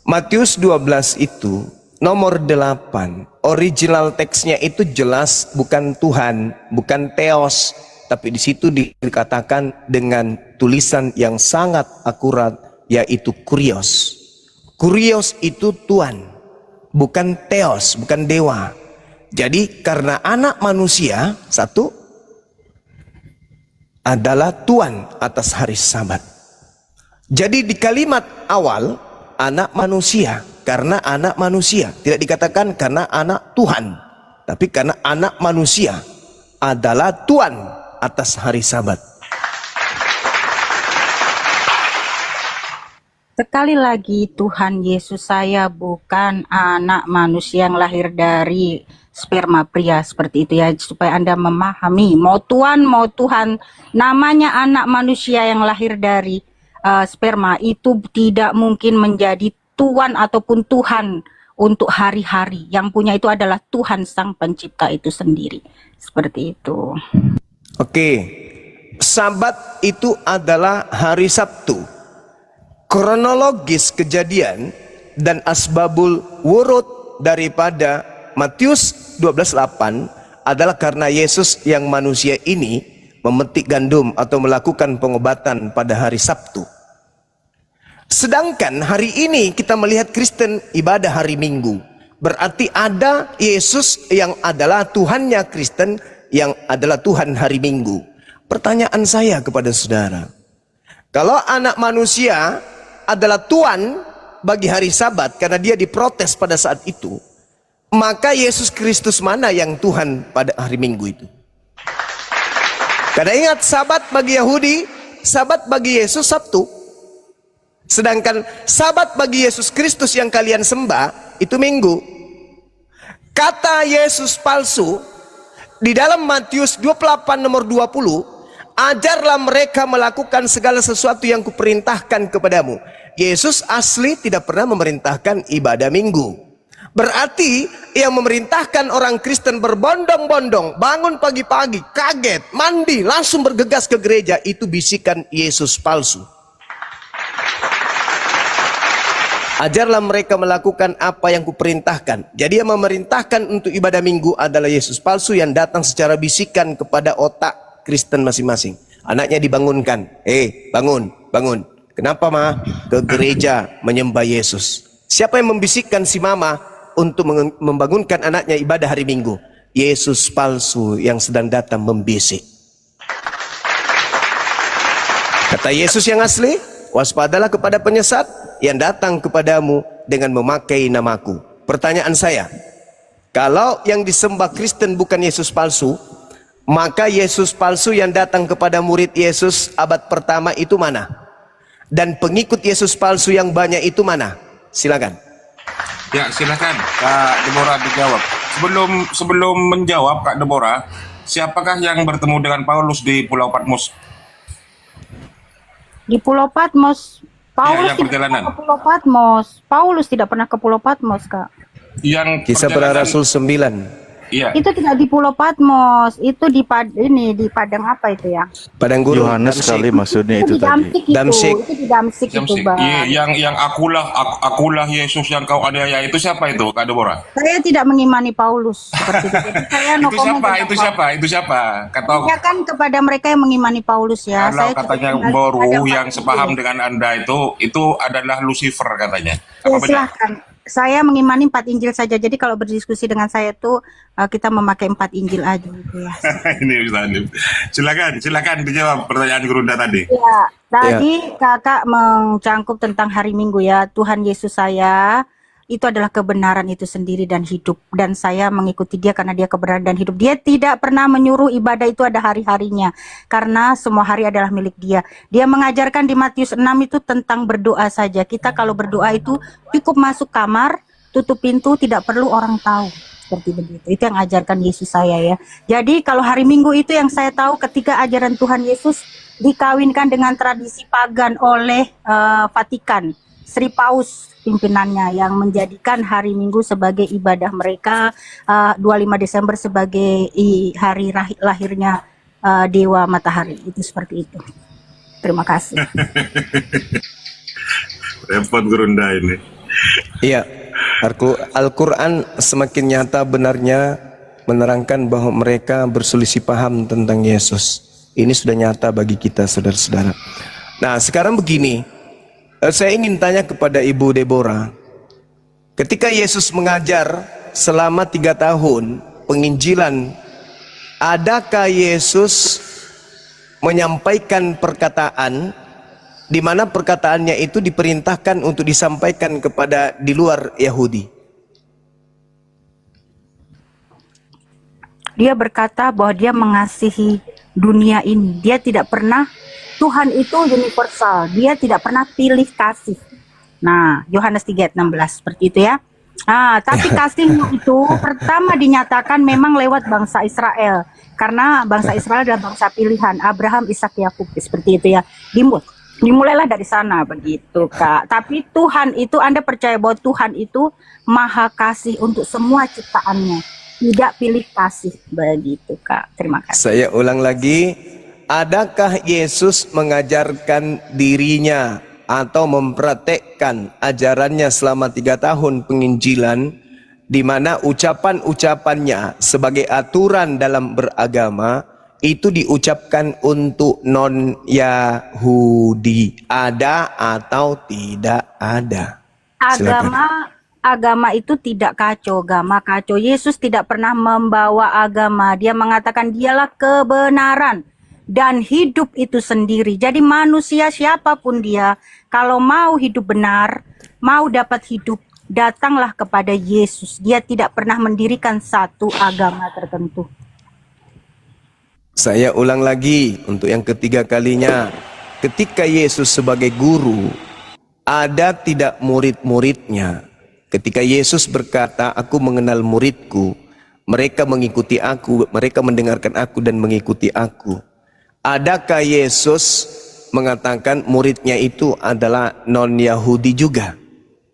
Matius 12 itu nomor 8. Original teksnya itu jelas bukan Tuhan, bukan Theos, tapi di situ dikatakan dengan tulisan yang sangat akurat, yaitu Kurios. Kurios itu Tuhan, bukan Theos, bukan dewa. Jadi karena anak manusia satu adalah Tuhan atas hari Sabat. Jadi di kalimat awal anak manusia, karena anak manusia, tidak dikatakan karena anak Tuhan, tapi karena anak manusia adalah Tuhan atas hari Sabat.
Sekali lagi, Tuhan Yesus saya bukan anak manusia yang lahir dari sperma pria, seperti itu ya, supaya Anda memahami. Mau Tuhan, namanya anak manusia yang lahir dari sperma itu tidak mungkin menjadi Tuhan ataupun Tuhan untuk hari-hari. Yang punya itu adalah Tuhan Sang Pencipta itu sendiri. Seperti itu.
Oke, Sabat itu adalah hari Sabtu. Kronologis kejadian dan asbabul wurud daripada Matius 12:8 adalah karena Yesus yang manusia ini memetik gandum atau melakukan pengobatan pada hari Sabtu. Sedangkan hari ini kita melihat Kristen ibadah hari Minggu. Berarti ada Yesus yang adalah Tuhannya Kristen, yang adalah Tuhan hari Minggu. Pertanyaan saya kepada saudara, kalau anak manusia adalah Tuhan bagi hari Sabat karena dia diprotes pada saat itu, maka Yesus Kristus mana yang Tuhan pada hari Minggu itu? Karena ingat, Sabat bagi Yahudi, Sabat bagi Yesus Sabtu. Sedangkan Sabat bagi Yesus Kristus yang kalian sembah itu Minggu. Kata Yesus palsu di dalam Matius 28 nomor 20, ajarlah mereka melakukan segala sesuatu yang kuperintahkan kepadamu. Yesus asli tidak pernah memerintahkan ibadah Minggu. Berarti yang memerintahkan orang Kristen berbondong-bondong, bangun pagi-pagi, kaget, mandi, langsung bergegas ke gereja, itu bisikan Yesus palsu. Ajarlah mereka melakukan apa yang kuperintahkan. Jadi yang memerintahkan untuk ibadah Minggu adalah Yesus palsu yang datang secara bisikan kepada otak Kristen masing-masing. Anaknya dibangunkan, bangun, bangun. Kenapa ma? Ke gereja menyembah Yesus. Siapa yang membisikkan si mama untuk membangunkan anaknya ibadah hari Minggu? Yesus palsu yang sedang datang membisik. Kata Yesus yang asli, waspadalah kepada penyesat yang datang kepadamu dengan memakai namaku. Pertanyaan saya, kalau yang disembah Kristen bukan Yesus palsu, maka Yesus palsu yang datang kepada murid Yesus abad pertama itu mana? Dan pengikut Yesus palsu yang banyak itu mana? Silakan.
Ya, silakan Kak Deborah dijawab. Sebelum menjawab Kak Deborah, siapakah yang bertemu dengan Paulus di Pulau Patmos?
Di Pulau Patmos, Paulus
yang
tidak
perjalanan.
pernah ke Pulau Patmos. Paulus tidak pernah ke Pulau Patmos, Kak.
Yang
Kisah para Rasul 9.
Iya.
Itu tidak di Pulau Patmos, itu di di Padang apa itu ya?
Padang Gurun.
Yohanes kali maksudnya
Itu
itu
di
tadi.
Damsik itu.
Damsik.
Itu di Damsik itu, Bang.
Iya, yang akulah Yesus yang kau aniaya itu siapa itu, Kak Deborah?
Saya tidak mengimani Paulus seperti itu. Jadi saya no
Itu
comment
siapa?
tentang
Itu
Paulus.
siapa? Itu siapa? Kata
Ya kan kepada mereka yang mengimani Paulus ya.
kalau
Saya
katanya
cuma
Boru
tinggal
yang
pada
sepaham
itu.
dengan Anda itu adalah Lucifer katanya.
Ya,
Apa benar?
silahkan. Saya mengimani 4 Injil saja. Jadi kalau berdiskusi dengan saya tuh kita memakai 4 Injil aja gitu ya.
Ini Ustaz Hanif. Silakan dijawab pertanyaan Gerunda tadi.
Ya, tadi kakak mencangkup tentang hari Minggu ya. Tuhan Yesus saya itu adalah kebenaran itu sendiri dan hidup. Dan saya mengikuti dia karena dia kebenaran dan hidup. Dia tidak pernah menyuruh ibadah itu ada hari-harinya. Karena semua hari adalah milik dia. Dia mengajarkan di Matius 6 itu tentang berdoa saja. Kita kalau berdoa itu cukup masuk kamar, tutup pintu, tidak perlu orang tahu. Seperti begitu. Itu yang ajarkan Yesus saya ya. Jadi kalau hari Minggu itu yang saya tahu ketika ajaran Tuhan Yesus dikawinkan dengan tradisi pagan oleh Vatikan. Sri Paus pimpinannya yang menjadikan hari Minggu sebagai ibadah mereka, 25 Desember sebagai hari lahirnya Dewa Matahari. Itu seperti itu. Terima kasih.
Repot Gerunda ini.
Iya, Al-Quran semakin nyata benarnya menerangkan bahwa mereka berselisih paham tentang Yesus. Ini sudah nyata bagi kita, saudara-saudara. Nah, sekarang begini, saya ingin tanya kepada Ibu Deborah. Ketika Yesus mengajar selama 3 tahun penginjilan, adakah Yesus menyampaikan perkataan di mana perkataannya itu diperintahkan untuk disampaikan kepada di luar Yahudi?
Dia berkata bahwa dia mengasihi dunia ini. Dia tidak pernah, Tuhan itu universal. Dia tidak pernah pilih kasih. Nah, Yohanes 3 ayat 16 seperti itu ya. Nah, tapi kasihnya itu pertama dinyatakan memang lewat bangsa Israel. Karena bangsa Israel adalah bangsa pilihan Abraham, Ishak, Yakub seperti itu ya. Dimulailah dari sana begitu, Kak. Tapi Tuhan itu, Anda percaya bahwa Tuhan itu maha kasih untuk semua ciptaannya. Tidak pilih kasih begitu, Kak. Terima kasih.
Saya ulang lagi, adakah Yesus mengajarkan dirinya atau mempraktekkan ajarannya selama 3 tahun penginjilan, di mana ucapan-ucapannya sebagai aturan dalam beragama itu diucapkan untuk non-Yahudi. Ada atau tidak ada? Silakan.
Agama itu tidak kacau, agama kacau. Yesus tidak pernah membawa agama. Dia mengatakan dialah kebenaran dan hidup itu sendiri. Jadi manusia siapapun dia, kalau mau hidup benar, mau dapat hidup, datanglah kepada Yesus. Dia tidak pernah mendirikan satu agama tertentu.
Saya ulang lagi untuk yang ketiga kalinya. Ketika Yesus sebagai guru, ada tidak murid-muridnya. Ketika Yesus berkata, aku mengenal muridku, mereka mengikuti aku, mereka mendengarkan aku dan mengikuti aku. Adakah Yesus mengatakan muridnya itu adalah non-Yahudi juga?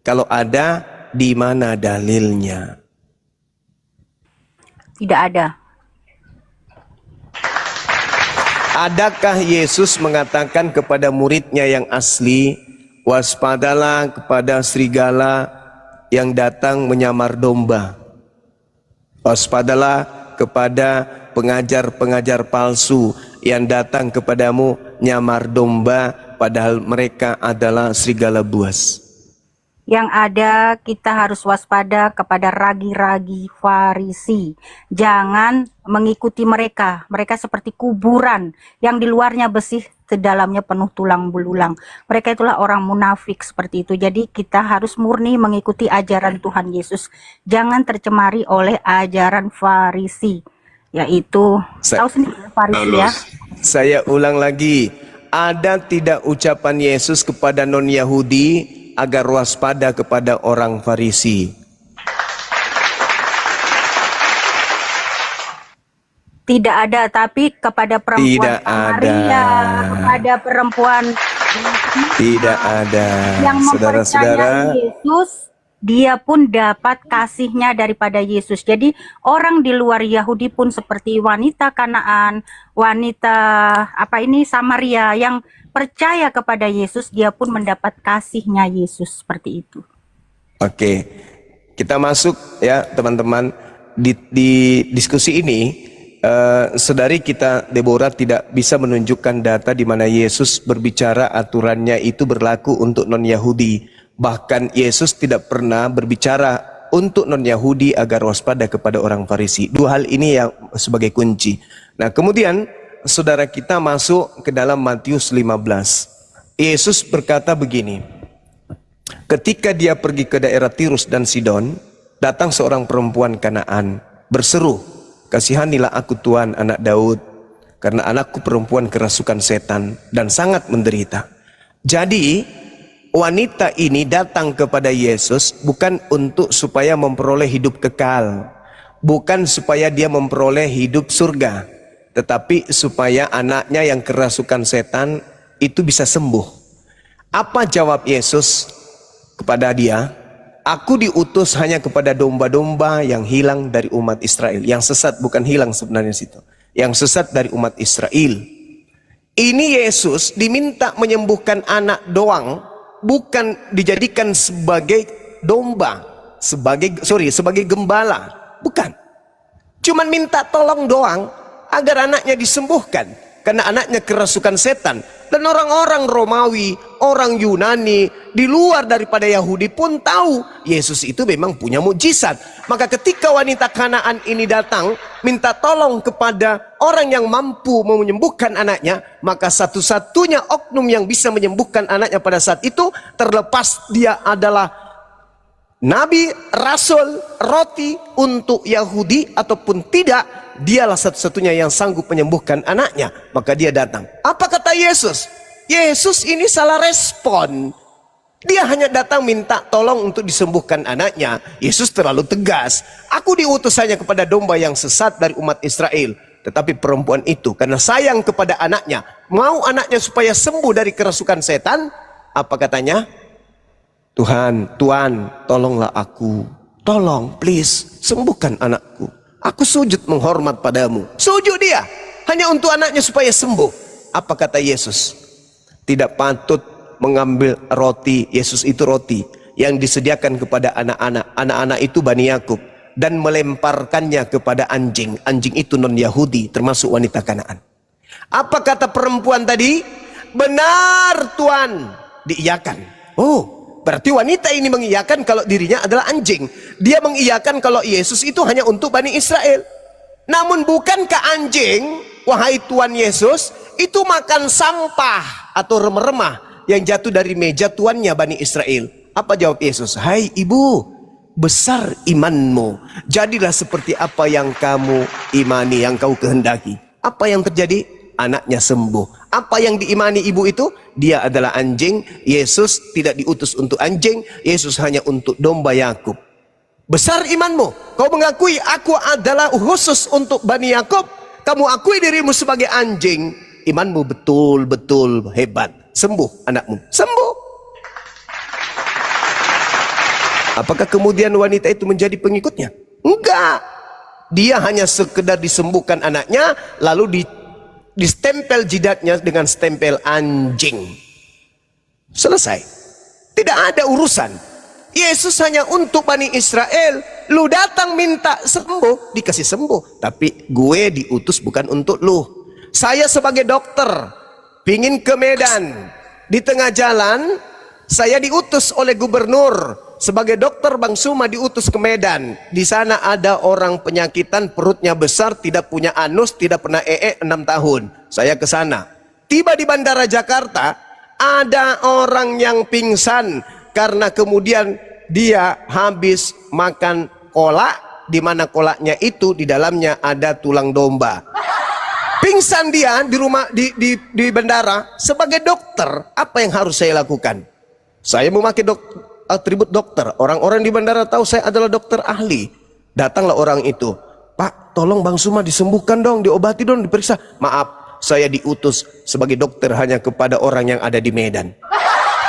Kalau ada, di mana dalilnya?
Tidak ada.
Adakah Yesus mengatakan kepada muridnya yang asli, waspadalah kepada serigala yang datang menyamar domba. Waspadalah kepada pengajar-pengajar palsu yang datang kepadamu nyamar domba, padahal mereka adalah serigala buas.
Yang ada, kita harus waspada kepada ragi-ragi Farisi. Jangan mengikuti mereka. Mereka seperti kuburan yang di luarnya bersih, di dalamnya penuh tulang belulang. Mereka itulah orang munafik seperti itu. Jadi kita harus murni mengikuti ajaran Tuhan Yesus. Jangan tercemari oleh ajaran Farisi, yaitu tahu sendiri Farisi ya.
Saya ulang lagi, ada tidak ucapan Yesus kepada non-Yahudi agar waspada kepada orang Farisi?
Tidak ada, tapi kepada perempuan
Tidak
Samaria, kepada perempuan
Tidak ada.
yang
Saudara-saudara,
mempercayai Yesus, dia pun dapat kasihnya daripada Yesus. Jadi orang di luar Yahudi pun seperti wanita Kanaan, wanita Samaria yang percaya kepada Yesus, dia pun mendapat kasihnya Yesus seperti itu.
Oke, kita masuk ya teman-teman di diskusi ini. Saudari kita Deborah tidak bisa menunjukkan data di mana Yesus berbicara aturannya itu berlaku untuk non-Yahudi. Bahkan Yesus tidak pernah berbicara untuk non-Yahudi agar waspada kepada orang Farisi. Dua hal ini yang sebagai kunci. Nah, kemudian saudara kita masuk ke dalam Matius 15. Yesus berkata begini, ketika dia pergi ke daerah Tirus dan Sidon, datang seorang perempuan Kanaan berseru, kasihanilah aku Tuhan, anak Daud, karena anakku perempuan kerasukan setan dan sangat menderita. Jadi wanita ini datang kepada Yesus bukan untuk supaya memperoleh hidup kekal, bukan supaya dia memperoleh hidup surga, tetapi supaya anaknya yang kerasukan setan itu bisa sembuh. Apa jawab Yesus kepada dia? Aku diutus hanya kepada domba-domba yang hilang dari umat Israel. Yang sesat, bukan hilang sebenarnya situ. Yang sesat dari umat Israel. Ini Yesus diminta menyembuhkan anak doang, bukan dijadikan sebagai domba, sebagai gembala, bukan. Cuman minta tolong doang agar anaknya disembuhkan karena anaknya kerasukan setan. Dan orang-orang Romawi, orang Yunani di luar daripada Yahudi pun tahu Yesus itu memang punya mukjizat. Maka ketika wanita Kanaan ini datang minta tolong kepada orang yang mampu menyembuhkan anaknya, maka satu-satunya oknum yang bisa menyembuhkan anaknya pada saat itu, terlepas dia adalah nabi, rasul, roti untuk Yahudi ataupun tidak, dialah satu-satunya yang sanggup menyembuhkan anaknya. Maka dia datang. Apa kata Yesus? Yesus ini salah respon. Dia hanya datang minta tolong untuk disembuhkan anaknya. Yesus terlalu tegas. Aku diutus hanya kepada domba yang sesat dari umat Israel. Tetapi perempuan itu karena sayang kepada anaknya, mau anaknya supaya sembuh dari kerasukan setan, apa katanya? Tuhan, tolonglah aku. Tolong, please, sembuhkan anakku. Aku sujud menghormat padamu. Sujud dia, hanya untuk anaknya supaya sembuh. Apa kata Yesus? Tidak patut mengambil roti. Yesus itu roti yang disediakan kepada anak-anak. Anak-anak itu Bani Yakub. dan melemparkannya kepada anjing. Anjing itu non-Yahudi, termasuk wanita Kanaan. Apa kata perempuan tadi? Benar Tuan, diiyakan. Oh, berarti wanita ini mengiyakan kalau dirinya adalah anjing. Dia mengiyakan kalau Yesus itu hanya untuk Bani Israel. Namun bukankah anjing, wahai Tuhan Yesus, itu makan sampah atau remah-remah yang jatuh dari meja tuannya Bani Israel? Apa jawab Yesus? Hai ibu, besar imanmu, jadilah seperti apa yang kamu imani, yang kau kehendaki. Apa yang terjadi? Anaknya sembuh. Apa yang diimani ibu itu? Dia adalah anjing. Yesus tidak diutus untuk anjing, Yesus hanya untuk domba Yakub. Besar imanmu, kau mengakui aku adalah khusus untuk Bani Yakub, kamu akui dirimu sebagai anjing, imanmu betul-betul hebat. Sembuh anakmu, sembuh. Apakah kemudian wanita itu menjadi pengikutnya? Enggak. Dia hanya sekedar disembuhkan anaknya, lalu distempel jidatnya dengan stempel anjing. Selesai. Tidak ada urusan. Yesus hanya untuk Bani Israel. Lu datang minta sembuh, dikasih sembuh. Tapi gue diutus bukan untuk lu. Saya sebagai dokter, pingin ke Medan. Di tengah jalan, saya diutus oleh gubernur. Sebagai dokter, Bang Suma diutus ke Medan. Di sana ada orang penyakitan, perutnya besar, tidak punya anus, tidak pernah 6 tahun. Saya ke sana. Tiba di Bandara Jakarta, ada orang yang pingsan karena kemudian dia habis makan kolak, di mana kolaknya itu di dalamnya ada tulang domba. Pingsan dia di rumah di bandara. Sebagai dokter, apa yang harus saya lakukan? Saya memakai atribut dokter. Orang-orang di bandara tahu saya adalah dokter ahli. Datanglah orang itu. Pak, tolong Bang Suma disembuhkan dong, diobati dong, diperiksa. Maaf, saya diutus sebagai dokter hanya kepada orang yang ada di Medan.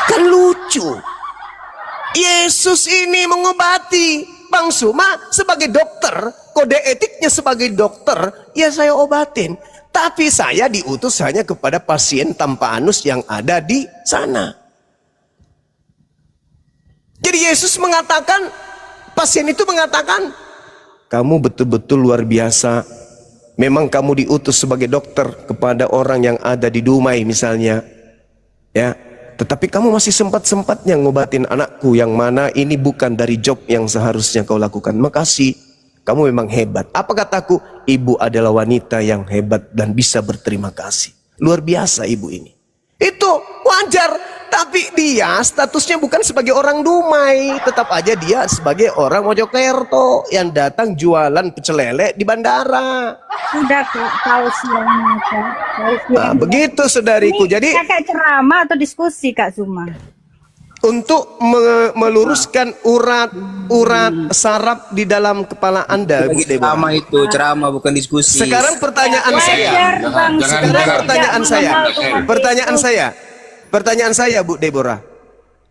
Kan lucu. Yesus ini mengobati. Bang Suma sebagai dokter, kode etiknya sebagai dokter, ya saya obatin. Tapi saya diutus hanya kepada pasien tanpa anus yang ada di sana. Jadi Yesus mengatakan, pasien itu mengatakan, kamu betul-betul luar biasa. Memang kamu diutus sebagai dokter kepada orang yang ada di Dumai misalnya. Ya, tetapi kamu masih sempat-sempatnya ngobatin anakku yang mana ini bukan dari job yang seharusnya kau lakukan. Makasih, kamu memang hebat. Apa kataku? Ibu adalah wanita yang hebat dan bisa berterima kasih. Luar biasa ibu ini. Itu wajar. Tapi dia statusnya bukan sebagai orang Dumai, tetap aja dia sebagai orang Mojokerto yang datang jualan pecel lele di bandara.
Udah Kak, tausiahnya Kak.
Nah, begitu saudariku.
Ini
Jadi
kakak ceramah atau diskusi Kak Suma?
untuk meluruskan urat saraf di dalam kepala Anda, Bu Deborah.
Ceramah itu, ceramah bukan diskusi.
Sekarang pertanyaan saya. Pertanyaan saya, Bu Deborah.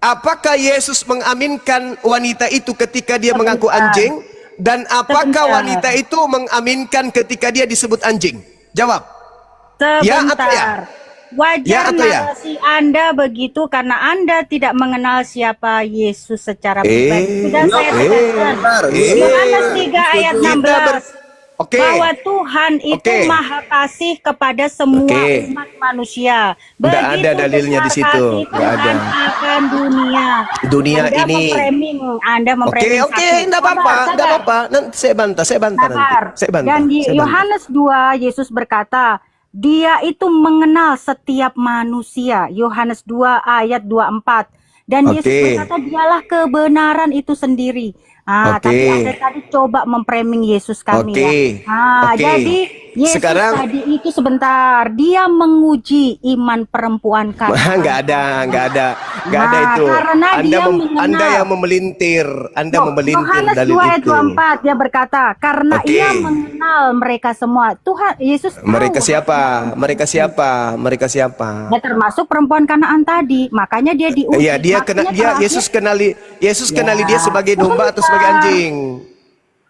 Apakah Yesus mengaminkan wanita itu ketika dia mengaku anjing? Dan apakah wanita itu mengaminkan ketika dia disebut anjing? Jawab. Ya atau ya?
Wajar
Ya atau ya?
narasi Anda begitu karena Anda tidak mengenal siapa Yesus secara pribadi. Sudah saya tegaskan. Yohanes 3 ayat 16. Bahwa Tuhan itu maha kasih kepada semua umat manusia.
Tidak ada dalilnya di situ. Tidak ada.
Akan dunia
Anda ini.
Anda memframing.
Oke, tidak apa-apa. Nanti saya bantah nanti.
Dan di Yohanes 2 Yesus berkata, Dia itu mengenal setiap manusia. Yohanes 2 ayat 24. Dan Yesus berkata, dialah kebenaran itu sendiri. Tapi Anda tadi coba memframing Yesus kami ya. Jadi Yesus tadi itu sebentar dia menguji iman perempuan kami.
Nggak ada itu. Anda yang memelintir,
Yohanes
dalil
2 ayat
itu.
24 dia berkata, karena ia mengenal mereka semua. Tuhan Yesus tahu.
Mereka siapa?
Ya termasuk perempuan Kanaan tadi. Makanya dia diuji.
Iya, Yesus kenali dia sebagai domba atau sebagai anjing.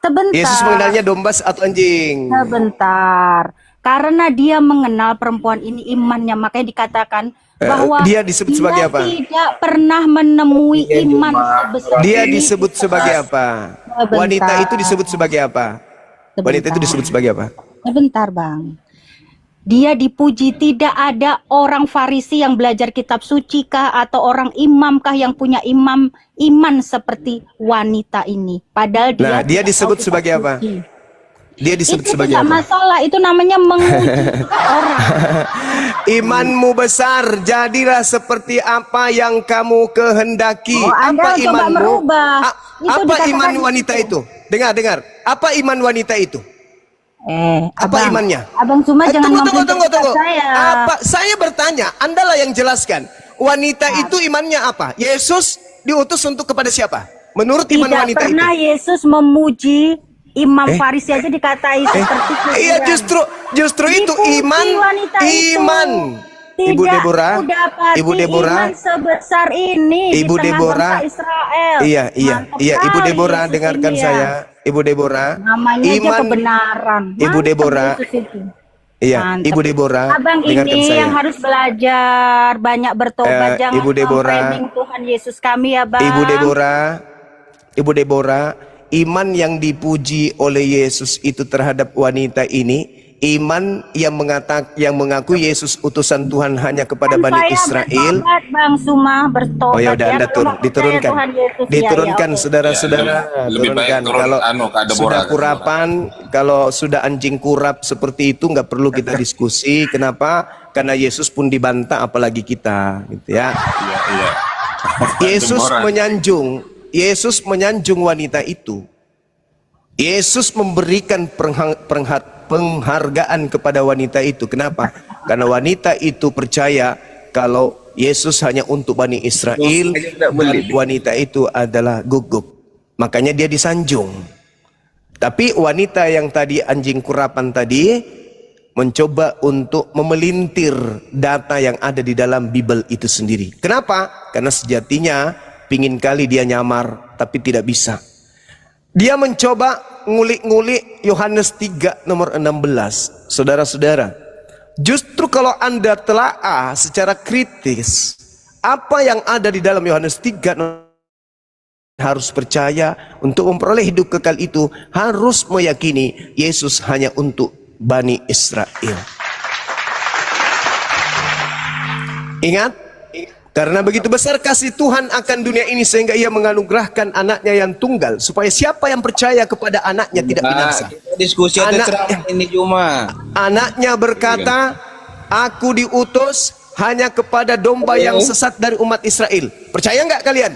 Sebentar.
Yesus mengenalnya domba atau anjing.
Sebentar. Karena dia mengenal perempuan ini imannya, makanya dikatakan bahwa
dia disebut sebagai apa?
tidak pernah menemui iman sebesar
Dia
ini.
disebut sebagai apa?
Sebentar.
Wanita itu disebut sebagai apa? Wanita itu disebut sebagai apa?
Sebentar Bang. Dia dipuji, tidak ada orang Farisi yang belajar kitab suci kah atau orang imam kah yang punya iman seperti wanita ini. Padahal dia
Nah, dia
tidak
disebut
tahu kitab
sebagai apa?
suci.
Dia disebut
Itu
sebagai
tidak
apa?
masalah, itu namanya menguji orang.
Imanmu besar, jadilah seperti apa yang kamu kehendaki.
Oh, Anda
Apa
coba
imanmu?
merubah. Itu
Apa
dikatakan
iman
gitu.
wanita itu? Dengar. Apa iman wanita itu? Apa
Abang,
imannya?
Abang Suma jangan
Tunggu.
mempercepat saya.
Apa? Saya bertanya, Andalah yang jelaskan. Wanita itu imannya apa? Yesus diutus untuk kepada siapa? Menurut iman
Tidak
wanita itu.
pernah Yesus memuji Imam Farisi aja dikatai seperti
Iya,
kuburan.
justru itu
Dipuji
iman.
wanita itu.
Iman.
Tidak
Ibu Deborah,
mendapati
Ibu Deborah,
iman sebesar ini
Ibu
di tengah
Deborah.
bangsa Israel.
Iya,
Mantap
Ibu
sekali
Deborah,
Yesus
dengarkan
ini ya.
saya. Ibu Deborah,
Namanya aja
iman.
kebenaran.
Ibu
Mantap
Deborah.
Yesus itu.
Iya,
Mantap.
Ibu Deborah,
Abang
dengarkan
ini
saya.
yang harus belajar, banyak bertobat, jangan
Ibu Deborah.
memframing Tuhan Yesus kami ya Bang.
Ibu Deborah, iman yang dipuji oleh Yesus itu terhadap wanita ini, iman yang mengaku Yesus utusan Tuhan hanya kepada
Kan
Bani
saya
Israel.
bertobat, Bang Suma bertobat.
Oh ya udah, Anda
kalau nggak percaya
diturunkan.
Tuhan Yesus,
Diturunkan
ya, oke.
saudara-saudara,
Lebih baik
turunkan.
turun
Kalau
Kak Deborah,
sudah
Kak
kurapan, kalau sudah anjing kurap seperti itu nggak perlu kita diskusi. Kenapa? Karena Yesus pun dibantah, apalagi kita, gitu ya.
Iya.
Yesus menyanjung wanita itu. Yesus memberikan penghargaan kepada wanita itu. Kenapa? Karena wanita itu percaya kalau Yesus hanya untuk Bani Israel dan wanita itu adalah gugup. Makanya dia disanjung. Tapi wanita yang tadi anjing kurapan tadi mencoba untuk memelintir data yang ada di dalam Bible itu sendiri. Kenapa? Karena sejatinya pingin kali dia nyamar tapi tidak bisa. Dia mencoba ngulik-ngulik Yohanes 3 nomor 16. Saudara-saudara, justru kalau Anda telaah secara kritis apa yang ada di dalam Yohanes 3, harus percaya untuk memperoleh hidup kekal itu harus meyakini Yesus hanya untuk Bani Israel. Ingat, karena begitu besar kasih Tuhan akan dunia ini sehingga ia menganugerahkan anaknya yang tunggal supaya siapa yang percaya kepada anaknya tidak binasa.
Diskusi ini cuma
Anaknya berkata, aku diutus hanya kepada domba yang sesat dari umat Israel. Percaya nggak kalian?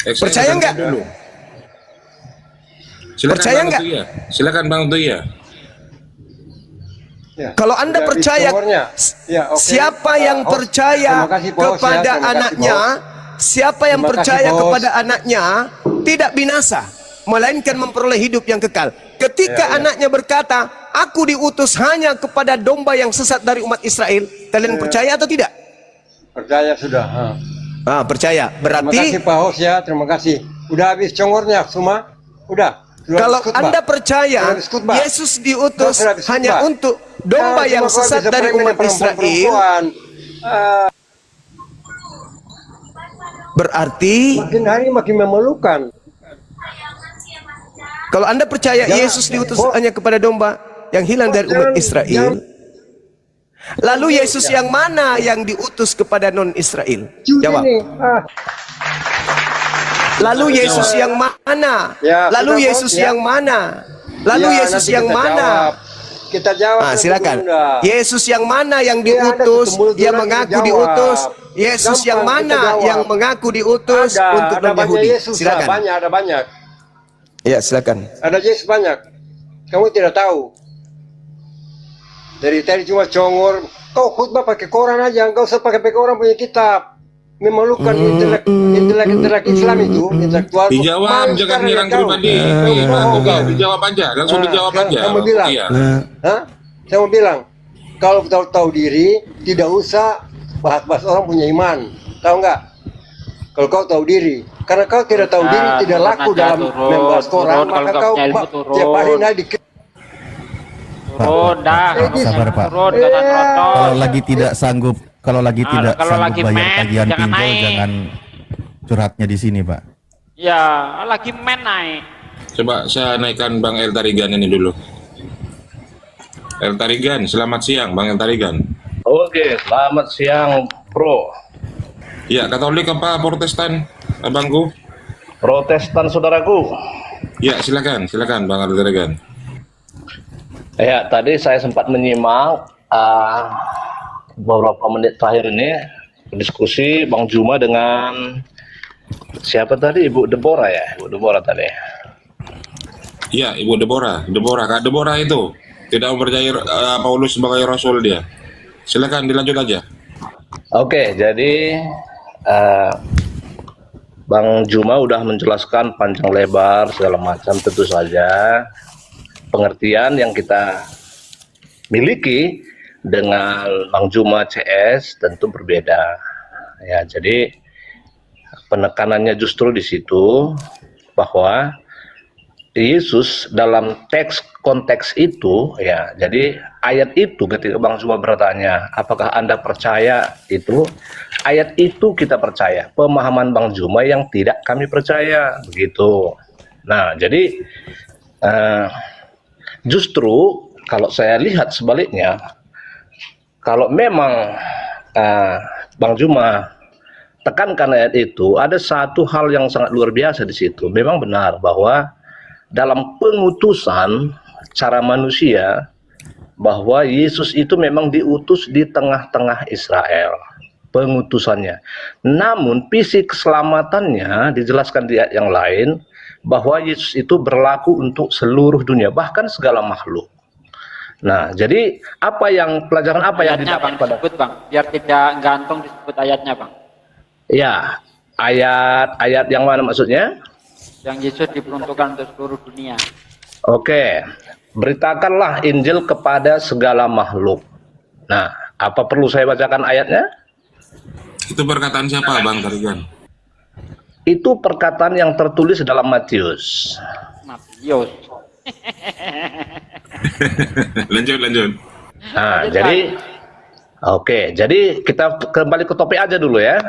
Percaya nggak? Percaya nggak?
Silakan Bang Tuya.
Kalau Anda percaya, siapa yang percaya kepada anaknya, siapa yang percaya kepada anaknya tidak binasa, melainkan memperoleh hidup yang kekal. Ketika anaknya berkata, aku diutus hanya kepada domba yang sesat dari umat Israel, kalian percaya atau tidak?
Percaya sudah.
Percaya. Berarti
terima kasih Pak Hos ya, terima kasih. Udah habis congornya semua? Udah.
Kalau Anda percaya Yesus diutus hanya untuk domba yang sesat dari umat Israel, berarti
makin hari makin memerlukan.
Kalau Anda percaya Yesus diutus hanya kepada domba yang hilang dari umat Israel, lalu Yesus yang mana yang diutus kepada non-Israel? Jawab. Lalu Yesus yang mana? Lalu Yesus yang mana? Lalu Yesus yang mana?
Kita jawab.
Silakan. Yesus yang mana yang diutus, yang mengaku diutus? Yesus yang mana yang mengaku diutus untuk non-Yahudi? Silakan.
Ada banyak.
Ya, silakan.
Ada Yesus banyak. Kamu tidak tahu. Dari tadi cuma congor. Kau khutbah pakai koran aja, enggak usah pakai orang punya kitab. Memerlukan intelek Islam itu, intelektual.
Dijawab, jangan nyerang pribadi. Dijawab aja, langsung dijawab aja.
Saya mau bilang, saya mau bilang, kalau tahu diri, tidak usah bahas-bahas orang punya iman. Tahu nggak? Kalau kau tahu diri, karena kau tidak tahu diri, tidak laku dalam membahas Quran, maka kau tiap hari naik
Turun dah.
Sabar Pak.
Turun kata trotol.
Kalau lagi tidak
kalau
sanggup
lagi
bayar
men,
tagihan
jangan
pinjol,
naik.
jangan curhatnya di sini Pak.
Ya, lagi men naik.
Coba saya naikkan Bang El Tarigan ini dulu. El Tarigan, selamat siang Bang El Tarigan.
Oke, selamat siang Bro.
Ya, Katolik apa Protestan, abangku?
Protestan saudaraku.
Ya, silakan Bang El Tarigan.
Ya, tadi saya sempat menyimak beberapa menit terakhir ini diskusi Bang Juma dengan siapa tadi? Ibu Deborah ya? Ibu Deborah tadi.
Iya, Ibu Deborah. Kak Deborah itu tidak mempercayai Paulus sebagai rasul dia. Silakan dilanjut aja.
Oke, jadi Bang Juma udah menjelaskan panjang lebar segala macam. Tentu saja pengertian yang kita miliki dengan Bang Juma CS tentu berbeda. Ya, jadi penekanannya justru di situ bahwa Yesus dalam konteks itu ya, jadi ayat itu ketika Bang Juma bertanya apakah Anda percaya itu, ayat itu kita percaya, pemahaman Bang Juma yang tidak kami percaya, begitu. Nah, jadi justru kalau saya lihat sebaliknya, kalau memang Bang Juma tekankan ayat itu, ada satu hal yang sangat luar biasa di situ. Memang benar bahwa dalam pengutusan cara manusia, bahwa Yesus itu memang diutus di tengah-tengah Israel, pengutusannya. Namun visi keselamatannya dijelaskan di ayat yang lain, bahwa Yesus itu berlaku untuk seluruh dunia, bahkan segala makhluk. Nah, jadi pelajaran apa yang didapat pada
disebut Bang, biar tidak gantung disebut ayatnya Bang.
Ya, ayat yang mana maksudnya?
Yang Yesus diperuntukkan untuk seluruh dunia.
Oke, beritakanlah Injil kepada segala makhluk. Nah, apa perlu saya bacakan ayatnya?
Itu perkataan siapa Bang Tarigan?
Itu perkataan yang tertulis dalam Matius.
Matius.
lanjut.
Nah, jadi kita kembali ke topik aja dulu ya.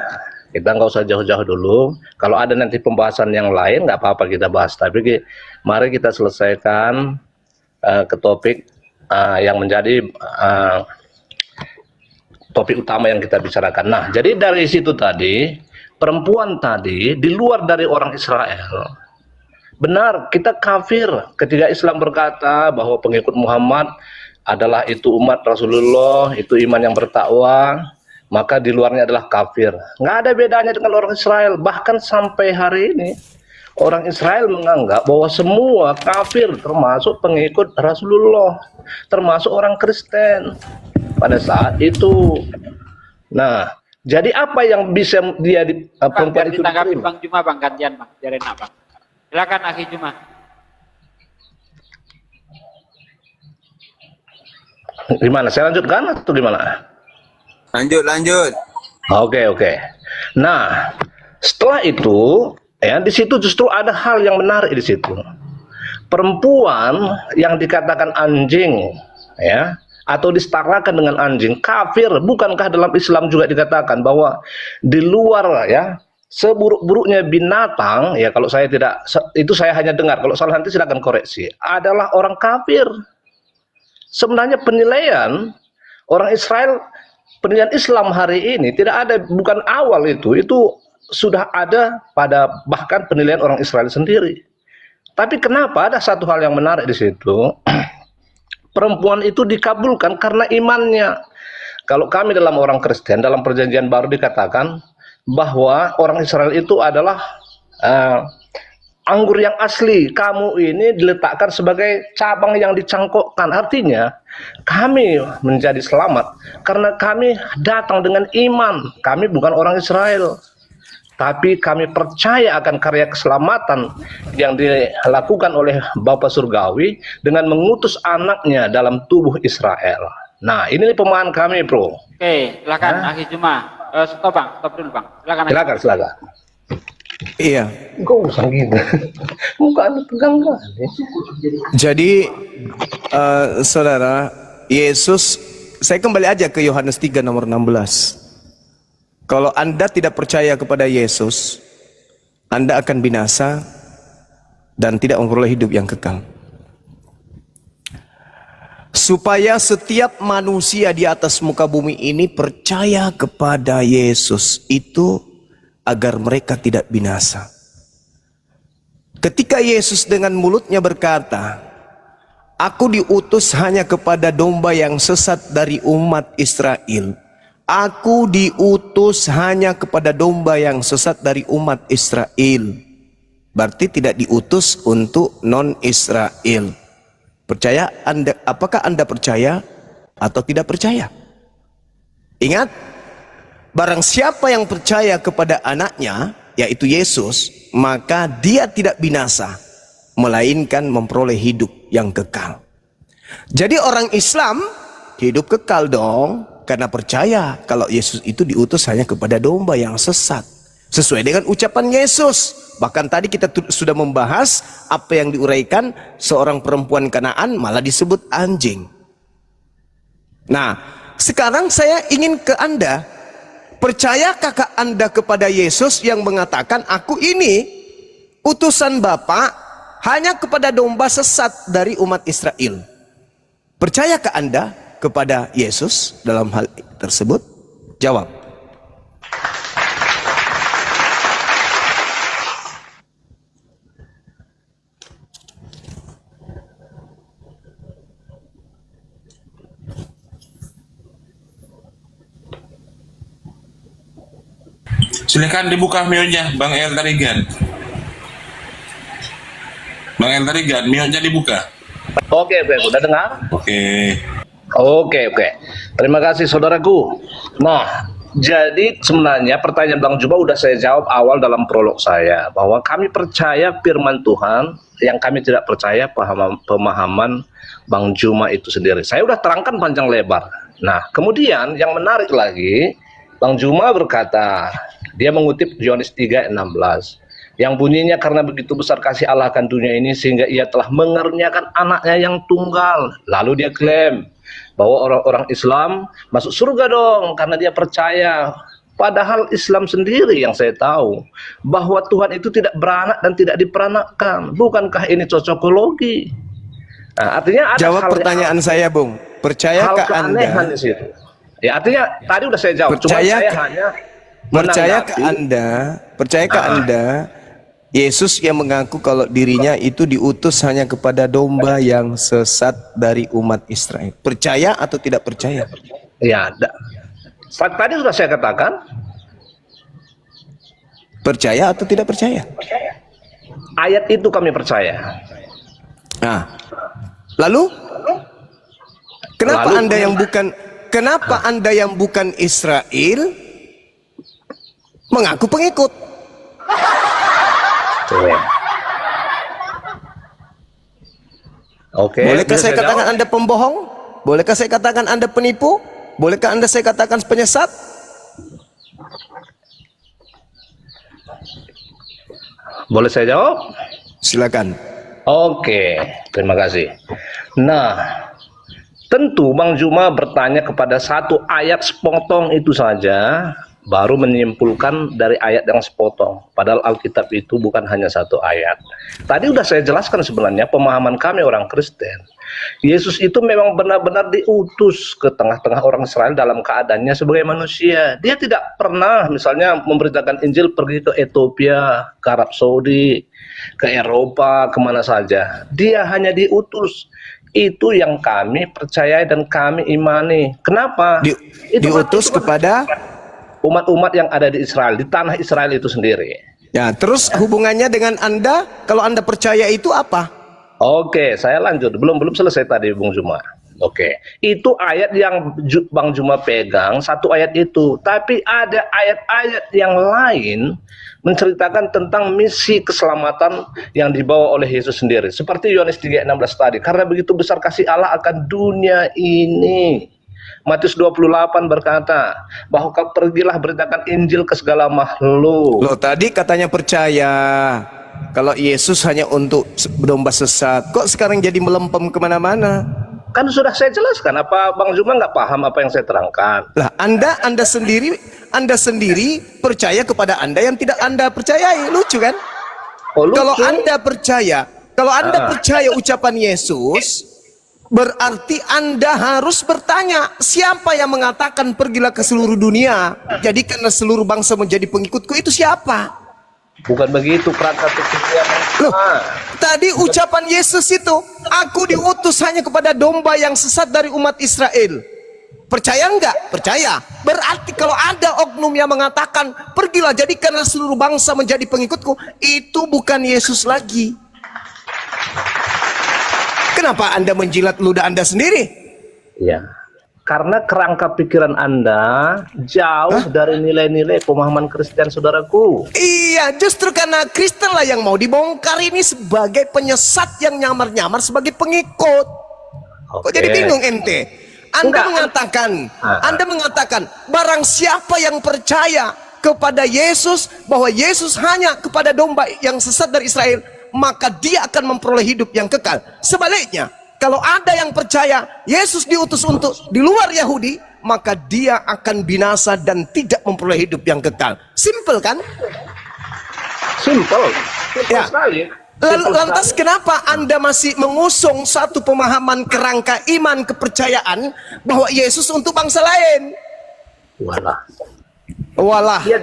Kita nggak usah jauh-jauh dulu. Kalau ada nanti pembahasan yang lain, nggak apa-apa kita bahas. Tapi mari kita selesaikan ke topik yang menjadi topik utama yang kita bicarakan. Nah, jadi dari situ tadi, perempuan tadi di luar dari orang Israel. Benar, kita kafir ketika Islam berkata bahwa pengikut Muhammad adalah itu umat Rasulullah, itu iman yang bertakwa, maka di luarnya adalah kafir. Nggak ada bedanya dengan orang Israel. Bahkan sampai hari ini orang Israel menganggap bahwa semua kafir termasuk pengikut Rasulullah, termasuk orang Kristen pada saat itu. Nah, jadi apa yang bisa dia perempuan itu
ditanggapi Bang Juma Bang, gantian Bang, biar enak Bang. Silakan Akhi Juma.
Gimana? Saya lanjutkan atau gimana?
Lanjut.
Oke. Nah, setelah itu ya di situ justru ada hal yang menarik di situ. Perempuan yang dikatakan anjing ya, atau disetarakan dengan anjing, kafir. Bukankah dalam Islam juga dikatakan bahwa di luar ya, seburuk-buruknya binatang ya, kalau saya tidak, itu saya hanya dengar, kalau salah nanti silakan koreksi, adalah orang kafir. Sebenarnya penilaian orang Israel, penilaian Islam hari ini tidak ada, bukan awal itu sudah ada pada bahkan penilaian orang Israel sendiri. Tapi kenapa ada satu hal yang menarik di situ? Perempuan itu dikabulkan karena imannya. Kalau kami dalam orang Kristen, dalam perjanjian baru dikatakan bahwa orang Israel itu adalah anggur yang asli. Kamu ini diletakkan sebagai cabang yang dicangkokkan. Artinya kami menjadi selamat karena kami datang dengan iman. Kami bukan orang Israel, tapi kami percaya akan karya keselamatan yang dilakukan oleh Bapa Surgawi dengan mengutus anaknya dalam tubuh Israel. Nah, ini pemahaman kami, bro.
Oke, silakan Akhi Juma. Stop Bang, stop dulu Bang.
Silakan.
Iya.
Kok usah gitu? Muka Anda tegang kali.
Jadi Saudara, Yesus, saya kembali aja ke Yohanes 3 nomor 16. Kalau Anda tidak percaya kepada Yesus, Anda akan binasa dan tidak memperoleh hidup yang kekal. Supaya setiap manusia di atas muka bumi ini percaya kepada Yesus, itu agar mereka tidak binasa. Ketika Yesus dengan mulutnya berkata, "Aku diutus hanya kepada domba yang sesat dari umat Israel." Aku diutus hanya kepada domba yang sesat dari umat Israel. Berarti tidak diutus untuk non-Israel. Percaya Anda, apakah Anda percaya atau tidak percaya? Ingat, barang siapa yang percaya kepada anaknya, yaitu Yesus, maka dia tidak binasa, melainkan memperoleh hidup yang kekal. Jadi orang Islam hidup kekal dong, karena percaya kalau Yesus itu diutus hanya kepada domba yang sesat. Sesuai dengan ucapan Yesus. Bahkan tadi kita sudah membahas apa yang diuraikan, seorang perempuan Kanaan malah disebut anjing. Nah, sekarang saya ingin ke Anda. Percayakah Anda kepada Yesus yang mengatakan, "Aku ini utusan Bapa hanya kepada domba sesat dari umat Israel"? Percayakah Anda kepada Yesus dalam hal tersebut? Jawab.
Silakan dibuka mute-nya, Bang El Tarigan. Bang El Tarigan, mute-nya dibuka.
Oke, udah dengar? Oke. Terima kasih saudaraku. Nah, jadi sebenarnya pertanyaan Bang Juma udah saya jawab awal dalam prolog saya, bahwa kami percaya firman Tuhan, yang kami tidak percaya pemahaman Bang Juma itu sendiri. Saya udah terangkan panjang lebar. Nah, kemudian yang menarik lagi, Bang Juma berkata, dia mengutip Yohanes 3:16 yang bunyinya, "Karena begitu besar kasih Allah akan dunia ini sehingga ia telah mengaruniakan anaknya yang tunggal." Lalu dia klaim bahwa orang-orang Islam masuk surga dong karena dia percaya. Padahal Islam sendiri yang saya tahu bahwa Tuhan itu tidak beranak dan tidak diperanakkan. Bukankah ini cocokologi? Nah, artinya ada
jawab pertanyaan saya, Bung. Percayakah Anda?
Di situ. Ya, artinya tadi udah saya jawab.
Percayakah Anda Yesus yang mengaku kalau dirinya itu diutus hanya kepada domba yang sesat dari umat Israel? Percaya atau tidak percaya?
Ya, tadi sudah saya katakan.
Percaya atau tidak percaya?
Ayat itu kami percaya.
Nah, lalu kenapa Anda yang bukan Israel mengaku pengikut? Bolehkah saya katakan Anda pembohong? Bolehkah saya katakan Anda penipu? Bolehkah saya katakan penyesat?
Boleh saya jawab?
Silakan.
Oke, terima kasih. Nah, tentu Bang Juma bertanya kepada satu ayat sepotong itu saja, baru menyimpulkan dari ayat yang sepotong. Padahal Alkitab itu bukan hanya satu ayat. Tadi sudah saya jelaskan sebenarnya pemahaman kami orang Kristen. Yesus itu memang benar-benar diutus ke tengah-tengah orang Israel dalam keadaannya sebagai manusia. Dia tidak pernah misalnya memberitakan Injil pergi ke Ethiopia, ke Arab Saudi, ke Eropa, kemana saja. Dia hanya diutus. Itu yang kami percaya dan kami imani. Kenapa?
Diutus kepada
umat-umat yang ada di Israel, di tanah Israel itu sendiri.
Ya, terus hubungannya dengan Anda, kalau Anda percaya itu apa?
Oke, saya lanjut. Belum selesai tadi, Bung Juma. Oke, itu ayat yang Bang Juma pegang, satu ayat itu. Tapi ada ayat-ayat yang lain menceritakan tentang misi keselamatan yang dibawa oleh Yesus sendiri. Seperti Yohanes 3:16 tadi. Karena begitu besar kasih Allah akan dunia ini. Matius 28 berkata bahwa kau pergilah beritakan Injil ke segala makhluk.
Loh, tadi katanya percaya kalau Yesus hanya untuk domba sesat. Kok sekarang jadi melempem kemana-mana?
Kan sudah saya jelaskan. Apa Bang Zuma nggak paham apa yang saya terangkan?
Lah, Anda sendiri percaya kepada Anda yang tidak Anda percayai. Lucu kan?
Oh, lucu.
Kalau Anda percaya ucapan Yesus, berarti Anda harus bertanya, siapa yang mengatakan pergilah ke seluruh dunia, jadikanlah seluruh bangsa menjadi pengikutku, itu siapa?
Bukan begitu kerangka pikirnya.
Loh, tadi ucapan Yesus itu, aku diutus hanya kepada domba yang sesat dari umat Israel. Percaya enggak? Percaya. Berarti kalau ada oknum yang mengatakan pergilah jadikanlah seluruh bangsa menjadi pengikutku, itu bukan Yesus lagi. Kenapa Anda menjilat ludah Anda sendiri?
Ya, karena kerangka pikiran Anda jauh dari nilai-nilai pemahaman Kristen, saudaraku.
Iya, justru karena Kristen lah yang mau dibongkar ini sebagai penyesat yang nyamar-nyamar sebagai pengikut. Kok jadi bingung ente? Anda mengatakan barang siapa yang percaya kepada Yesus, bahwa Yesus hanya kepada domba yang sesat dari Israel, maka dia akan memperoleh hidup yang kekal. Sebaliknya, kalau ada yang percaya Yesus diutus untuk di luar Yahudi, maka dia akan binasa dan tidak memperoleh hidup yang kekal. Simple kan?
Simple
Ya.
sekali.
Lantas kenapa Anda masih mengusung satu pemahaman kerangka iman kepercayaan bahwa Yesus untuk bangsa lain? Walah.
Ya,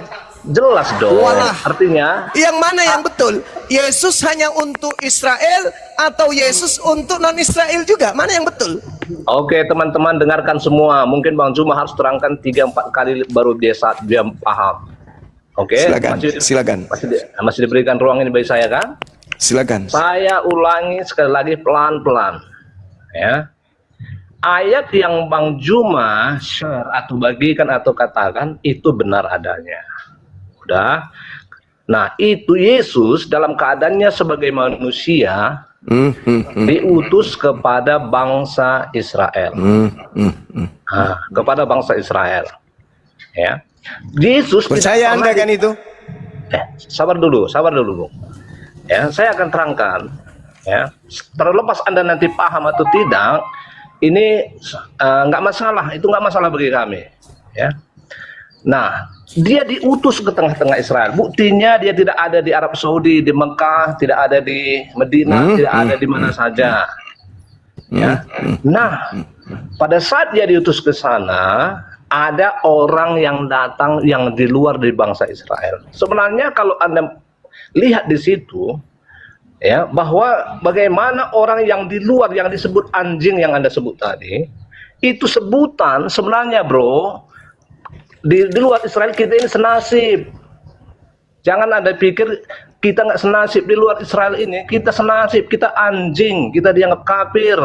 jelas dong.
Walah.
Artinya,
yang mana yang betul? Yesus hanya untuk Israel atau Yesus untuk non-Israel juga? Mana yang betul?
oke teman-teman, dengarkan semua. Mungkin Bang Zuma harus terangkan 3-4 kali baru dia paham. Oke,
silakan.
Masih diberikan ruang ini bagi saya kan?
Silakan.
Saya ulangi sekali lagi pelan-pelan. Ya. Ayat yang Bang Zuma share atau bagikan atau katakan itu benar adanya. Udah. Nah, itu Yesus dalam keadaannya sebagai manusia diutus kepada bangsa Israel. Nah, kepada bangsa Israel. Ya. Yesus
percaya Anda kan itu?
Sabar dulu, Bung. Ya, saya akan terangkan. Ya, terlepas Anda nanti paham atau tidak, ini nggak masalah, itu nggak masalah bagi kami. Ya. Nah, dia diutus ke tengah-tengah Israel. Buktinya dia tidak ada di Arab Saudi, di Mekah, tidak ada di Medina, tidak ada di mana saja. Ya. Nah, pada saat dia diutus ke sana, ada orang yang datang yang di luar dari bangsa Israel. Sebenarnya kalau Anda lihat di situ, ya, bahwa bagaimana orang yang di luar yang disebut anjing yang Anda sebut tadi, itu sebutan sebenarnya, bro, di luar Israel kita ini senasib. Jangan Anda pikir kita nggak senasib. Di luar Israel ini kita senasib, kita anjing, kita dianggap kafir.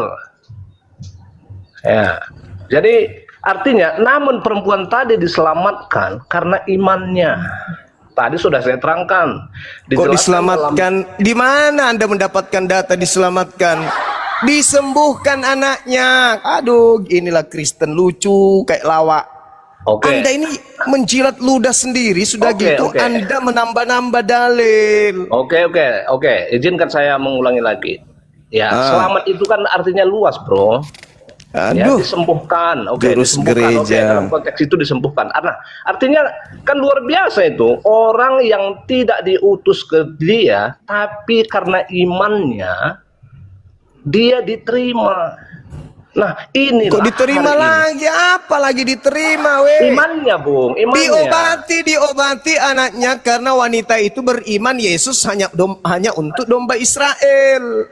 Ya, jadi artinya, namun perempuan tadi diselamatkan karena imannya. Tadi sudah saya terangkan.
Kok diselamatkan? Di mana Anda mendapatkan data diselamatkan? Disembuhkan anaknya. Aduh, inilah Kristen lucu kayak lawak. Anda ini menjilat ludah sendiri, sudah gitu Anda menambah-nambah dalil.
Oke. Izinkan saya mengulangi lagi. Ya, selamat itu kan artinya luas, bro. Ya, disembuhkan, disembuhkan, dalam konteks itu disembuhkan. Nah, artinya kan luar biasa itu orang yang tidak diutus ke dia, tapi karena imannya dia diterima. Nah, ini kok
diterima lagi? Apa lagi diterima, weh?
Imannya, Bung. Imannya.
Diobati anaknya karena wanita itu beriman Yesus hanya untuk domba Israel.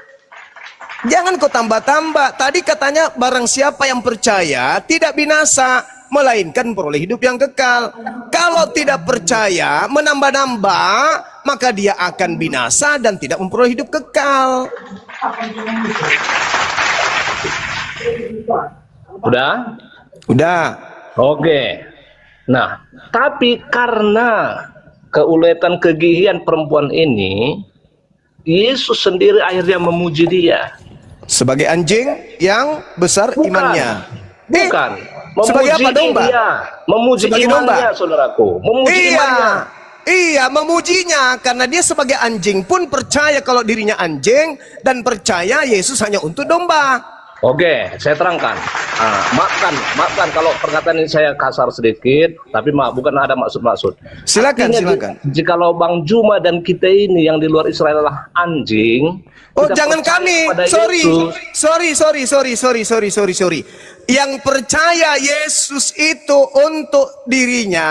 Jangan kau tambah-tambah. Tadi katanya barang siapa yang percaya tidak binasa, melainkan peroleh hidup yang kekal. Kalau tidak percaya, menambah-nambah, maka dia akan binasa dan tidak memperoleh hidup kekal. Udah.
Oke. Nah, tapi karena keuletan kegigihan perempuan ini, Yesus sendiri akhirnya memuji dia
sebagai anjing yang besar imannya.
Bukan.
Sebagai apa, domba?
Memuji
sebagai
imannya,
domba.
saudaraku. Memuji imannya.
Iya, memujinya karena dia sebagai anjing pun percaya kalau dirinya anjing dan percaya Yesus hanya untuk domba.
Oke, saya terangkan. Maafkan kalau perkataan ini saya kasar sedikit, tapi bukan ada maksud-maksud.
Silakan,
Artinya,
silakan.
Jikalau Bang Juma dan kita ini yang di luar Israel adalah anjing.
Oh,
tidak
jangan
percaya
kami.
kepada
Sorry. Yang percaya Yesus itu untuk dirinya,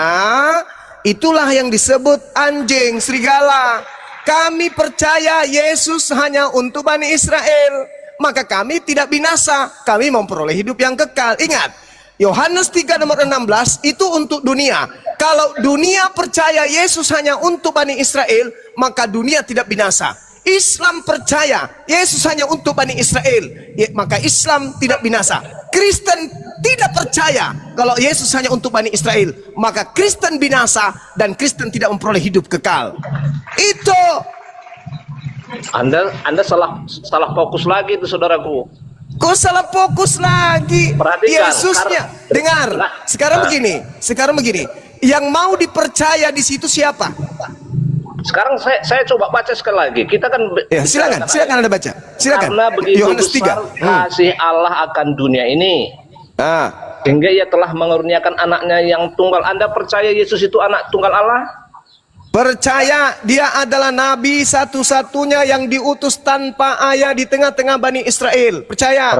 itulah yang disebut anjing, serigala. Kami percaya Yesus hanya untuk Bani Israel. Maka kami tidak binasa, kami memperoleh hidup yang kekal. Ingat, Yohanes 3 nomor 16 itu untuk dunia. Kalau dunia percaya Yesus hanya untuk Bani Israel, maka dunia tidak binasa. Islam percaya Yesus hanya untuk Bani Israel, maka Islam tidak binasa. Kristen tidak percaya kalau Yesus hanya untuk Bani Israel, maka Kristen binasa dan Kristen tidak memperoleh hidup kekal. Itu Anda salah fokus lagi itu, saudaraku.
Kok salah fokus lagi?
Perhatikan,
Yesusnya. Dengar. Sekarang begini. Yang mau dipercaya di situ siapa?
Sekarang saya coba baca sekali lagi. Kita kan
Ya, silakan Anda baca. Silakan.
Karena begitu
Yohanes 3.
besar kasih Allah akan dunia ini. Hingga ia telah mengaruniakan anaknya yang tunggal. Anda percaya Yesus itu anak tunggal Allah?
Percaya dia adalah nabi satu-satunya yang diutus tanpa ayah di tengah-tengah Bani Israel. Percaya?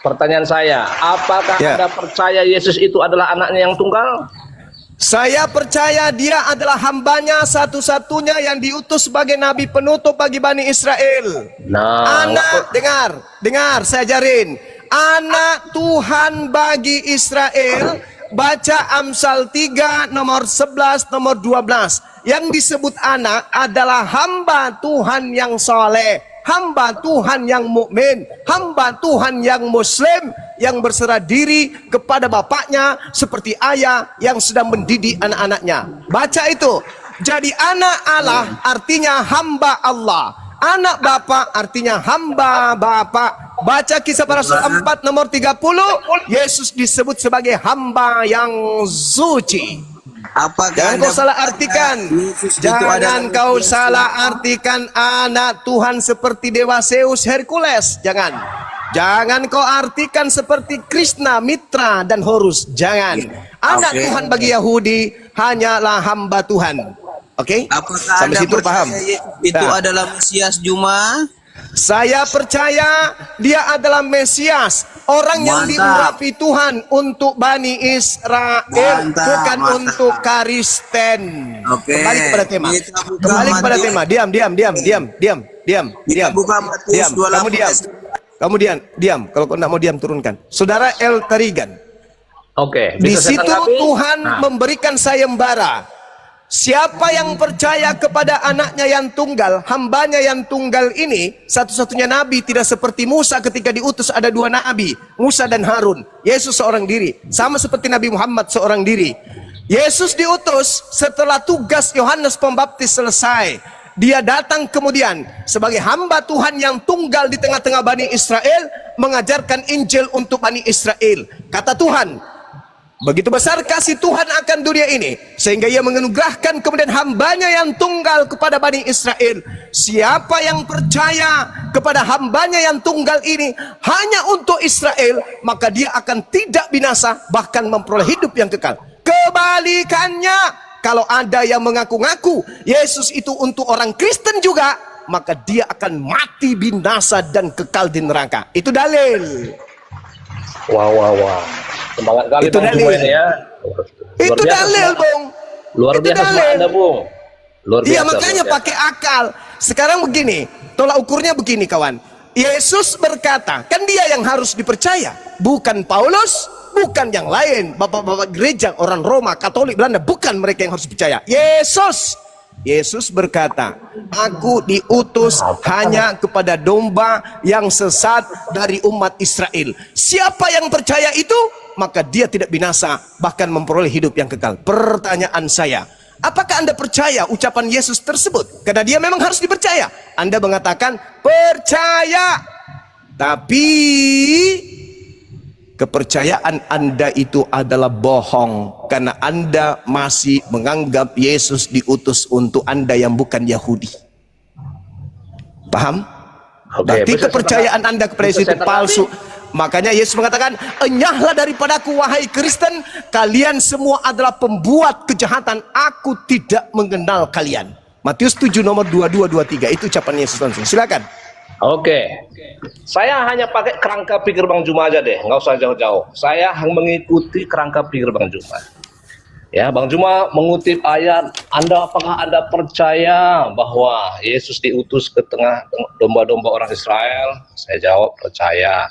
Pertanyaan saya, apakah Anda percaya Yesus itu adalah anaknya yang tunggal?
Saya percaya dia adalah hambanya satu-satunya yang diutus sebagai nabi penutup bagi Bani Israel. Dengar, saya ajarin. Anak Tuhan bagi Israel, baca Amsal 3 nomor 11 nomor 12. Yang disebut anak adalah hamba Tuhan yang soleh, hamba Tuhan yang mukmin, hamba Tuhan yang muslim, yang berserah diri kepada bapaknya seperti ayah yang sedang mendidik anak-anaknya. Baca itu. Jadi anak Allah artinya hamba Allah. Anak bapak artinya hamba bapak. Baca Kisah Para Rasul 4 nomor 30, Yesus disebut sebagai hamba yang suci. Jangan kau salah artikan. Jangan kau salah artikan anak Tuhan seperti Dewa Zeus, Hercules. Jangan kau artikan seperti Krishna, Mitra, dan Horus. Jangan. Anak Tuhan bagi Yahudi hanyalah hamba Tuhan. Oke? Sampai situ paham?
Itu adalah Mesias Juma.
Saya percaya dia adalah Mesias, orang yang diurapi Tuhan untuk Bani Israel, bukan untuk Kristen. Kembali kepada tema. Diam. Kamu diam. Kalau kau tidak mau diam, turunkan. Saudara El Tarigan. Di situ Tuhan memberikan sayembara. Siapa yang percaya kepada anaknya yang tunggal, hambanya yang tunggal ini, satu-satunya nabi, tidak seperti Musa ketika diutus ada dua nabi, Musa dan Harun. Yesus seorang diri, sama seperti Nabi Muhammad seorang diri. Yesus diutus setelah tugas Yohanes Pembaptis selesai. Dia datang kemudian sebagai hamba Tuhan yang tunggal di tengah-tengah Bani Israel, mengajarkan Injil untuk Bani Israel. Kata Tuhan, begitu besar kasih Tuhan akan dunia ini, sehingga ia menganugerahkan kemudian hambanya yang tunggal kepada Bani Israel. Siapa yang percaya kepada hambanya yang tunggal ini hanya untuk Israel, maka dia akan tidak binasa, bahkan memperoleh hidup yang kekal. Kebalikannya, kalau ada yang mengaku-ngaku Yesus itu untuk orang Kristen juga, maka dia akan mati binasa dan kekal di neraka. Itu dalil.
Wah. Semangat kali
itu dalil
ya.
Itu dalil, Bung.
Luar biasa Anda, Bung. Luar biasa.
Iya, makanya pakai akal. Sekarang begini, tolak ukurnya begini, kawan. Yesus berkata, kan dia yang harus dipercaya, bukan Paulus, bukan yang lain, bapak-bapak gereja, orang Roma, Katolik, Belanda, bukan mereka yang harus dipercaya. Yesus berkata, aku diutus hanya kepada domba yang sesat dari umat Israel. Siapa yang percaya itu, maka dia tidak binasa, bahkan memperoleh hidup yang kekal. Pertanyaan saya, apakah Anda percaya ucapan Yesus tersebut? Karena dia memang harus dipercaya. Anda mengatakan percaya, tapi kepercayaan Anda itu adalah bohong, karena Anda masih menganggap Yesus diutus untuk Anda yang bukan Yahudi. Paham? Berarti kepercayaan Anda kepada Yesus itu palsu.
Makanya Yesus mengatakan, enyahlah daripadaku wahai Kristen, kalian semua adalah pembuat kejahatan, aku tidak mengenal kalian. Matius 7 nomor 22-23, itu ucapan Yesus langsung. Silakan.
Oke, saya hanya pakai kerangka pikir Bang Juma aja deh, nggak usah jauh-jauh. Saya mengikuti kerangka pikir Bang Juma. Ya, Bang Juma mengutip ayat, apakah Anda percaya bahwa Yesus diutus ke tengah domba-domba orang Israel? Saya jawab percaya.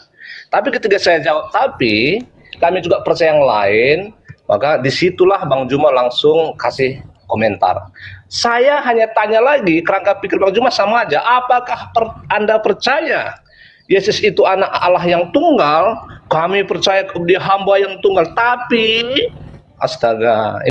Tapi ketika saya jawab, tapi kami juga percaya yang lain, maka disitulah Bang Juma langsung kasih komentar. Saya hanya tanya lagi, kerangka pikir Bang Juma sama aja. Apakah Anda percaya Yesus itu anak Allah yang tunggal? Kami percaya dia hamba yang tunggal. Tapi, astaga.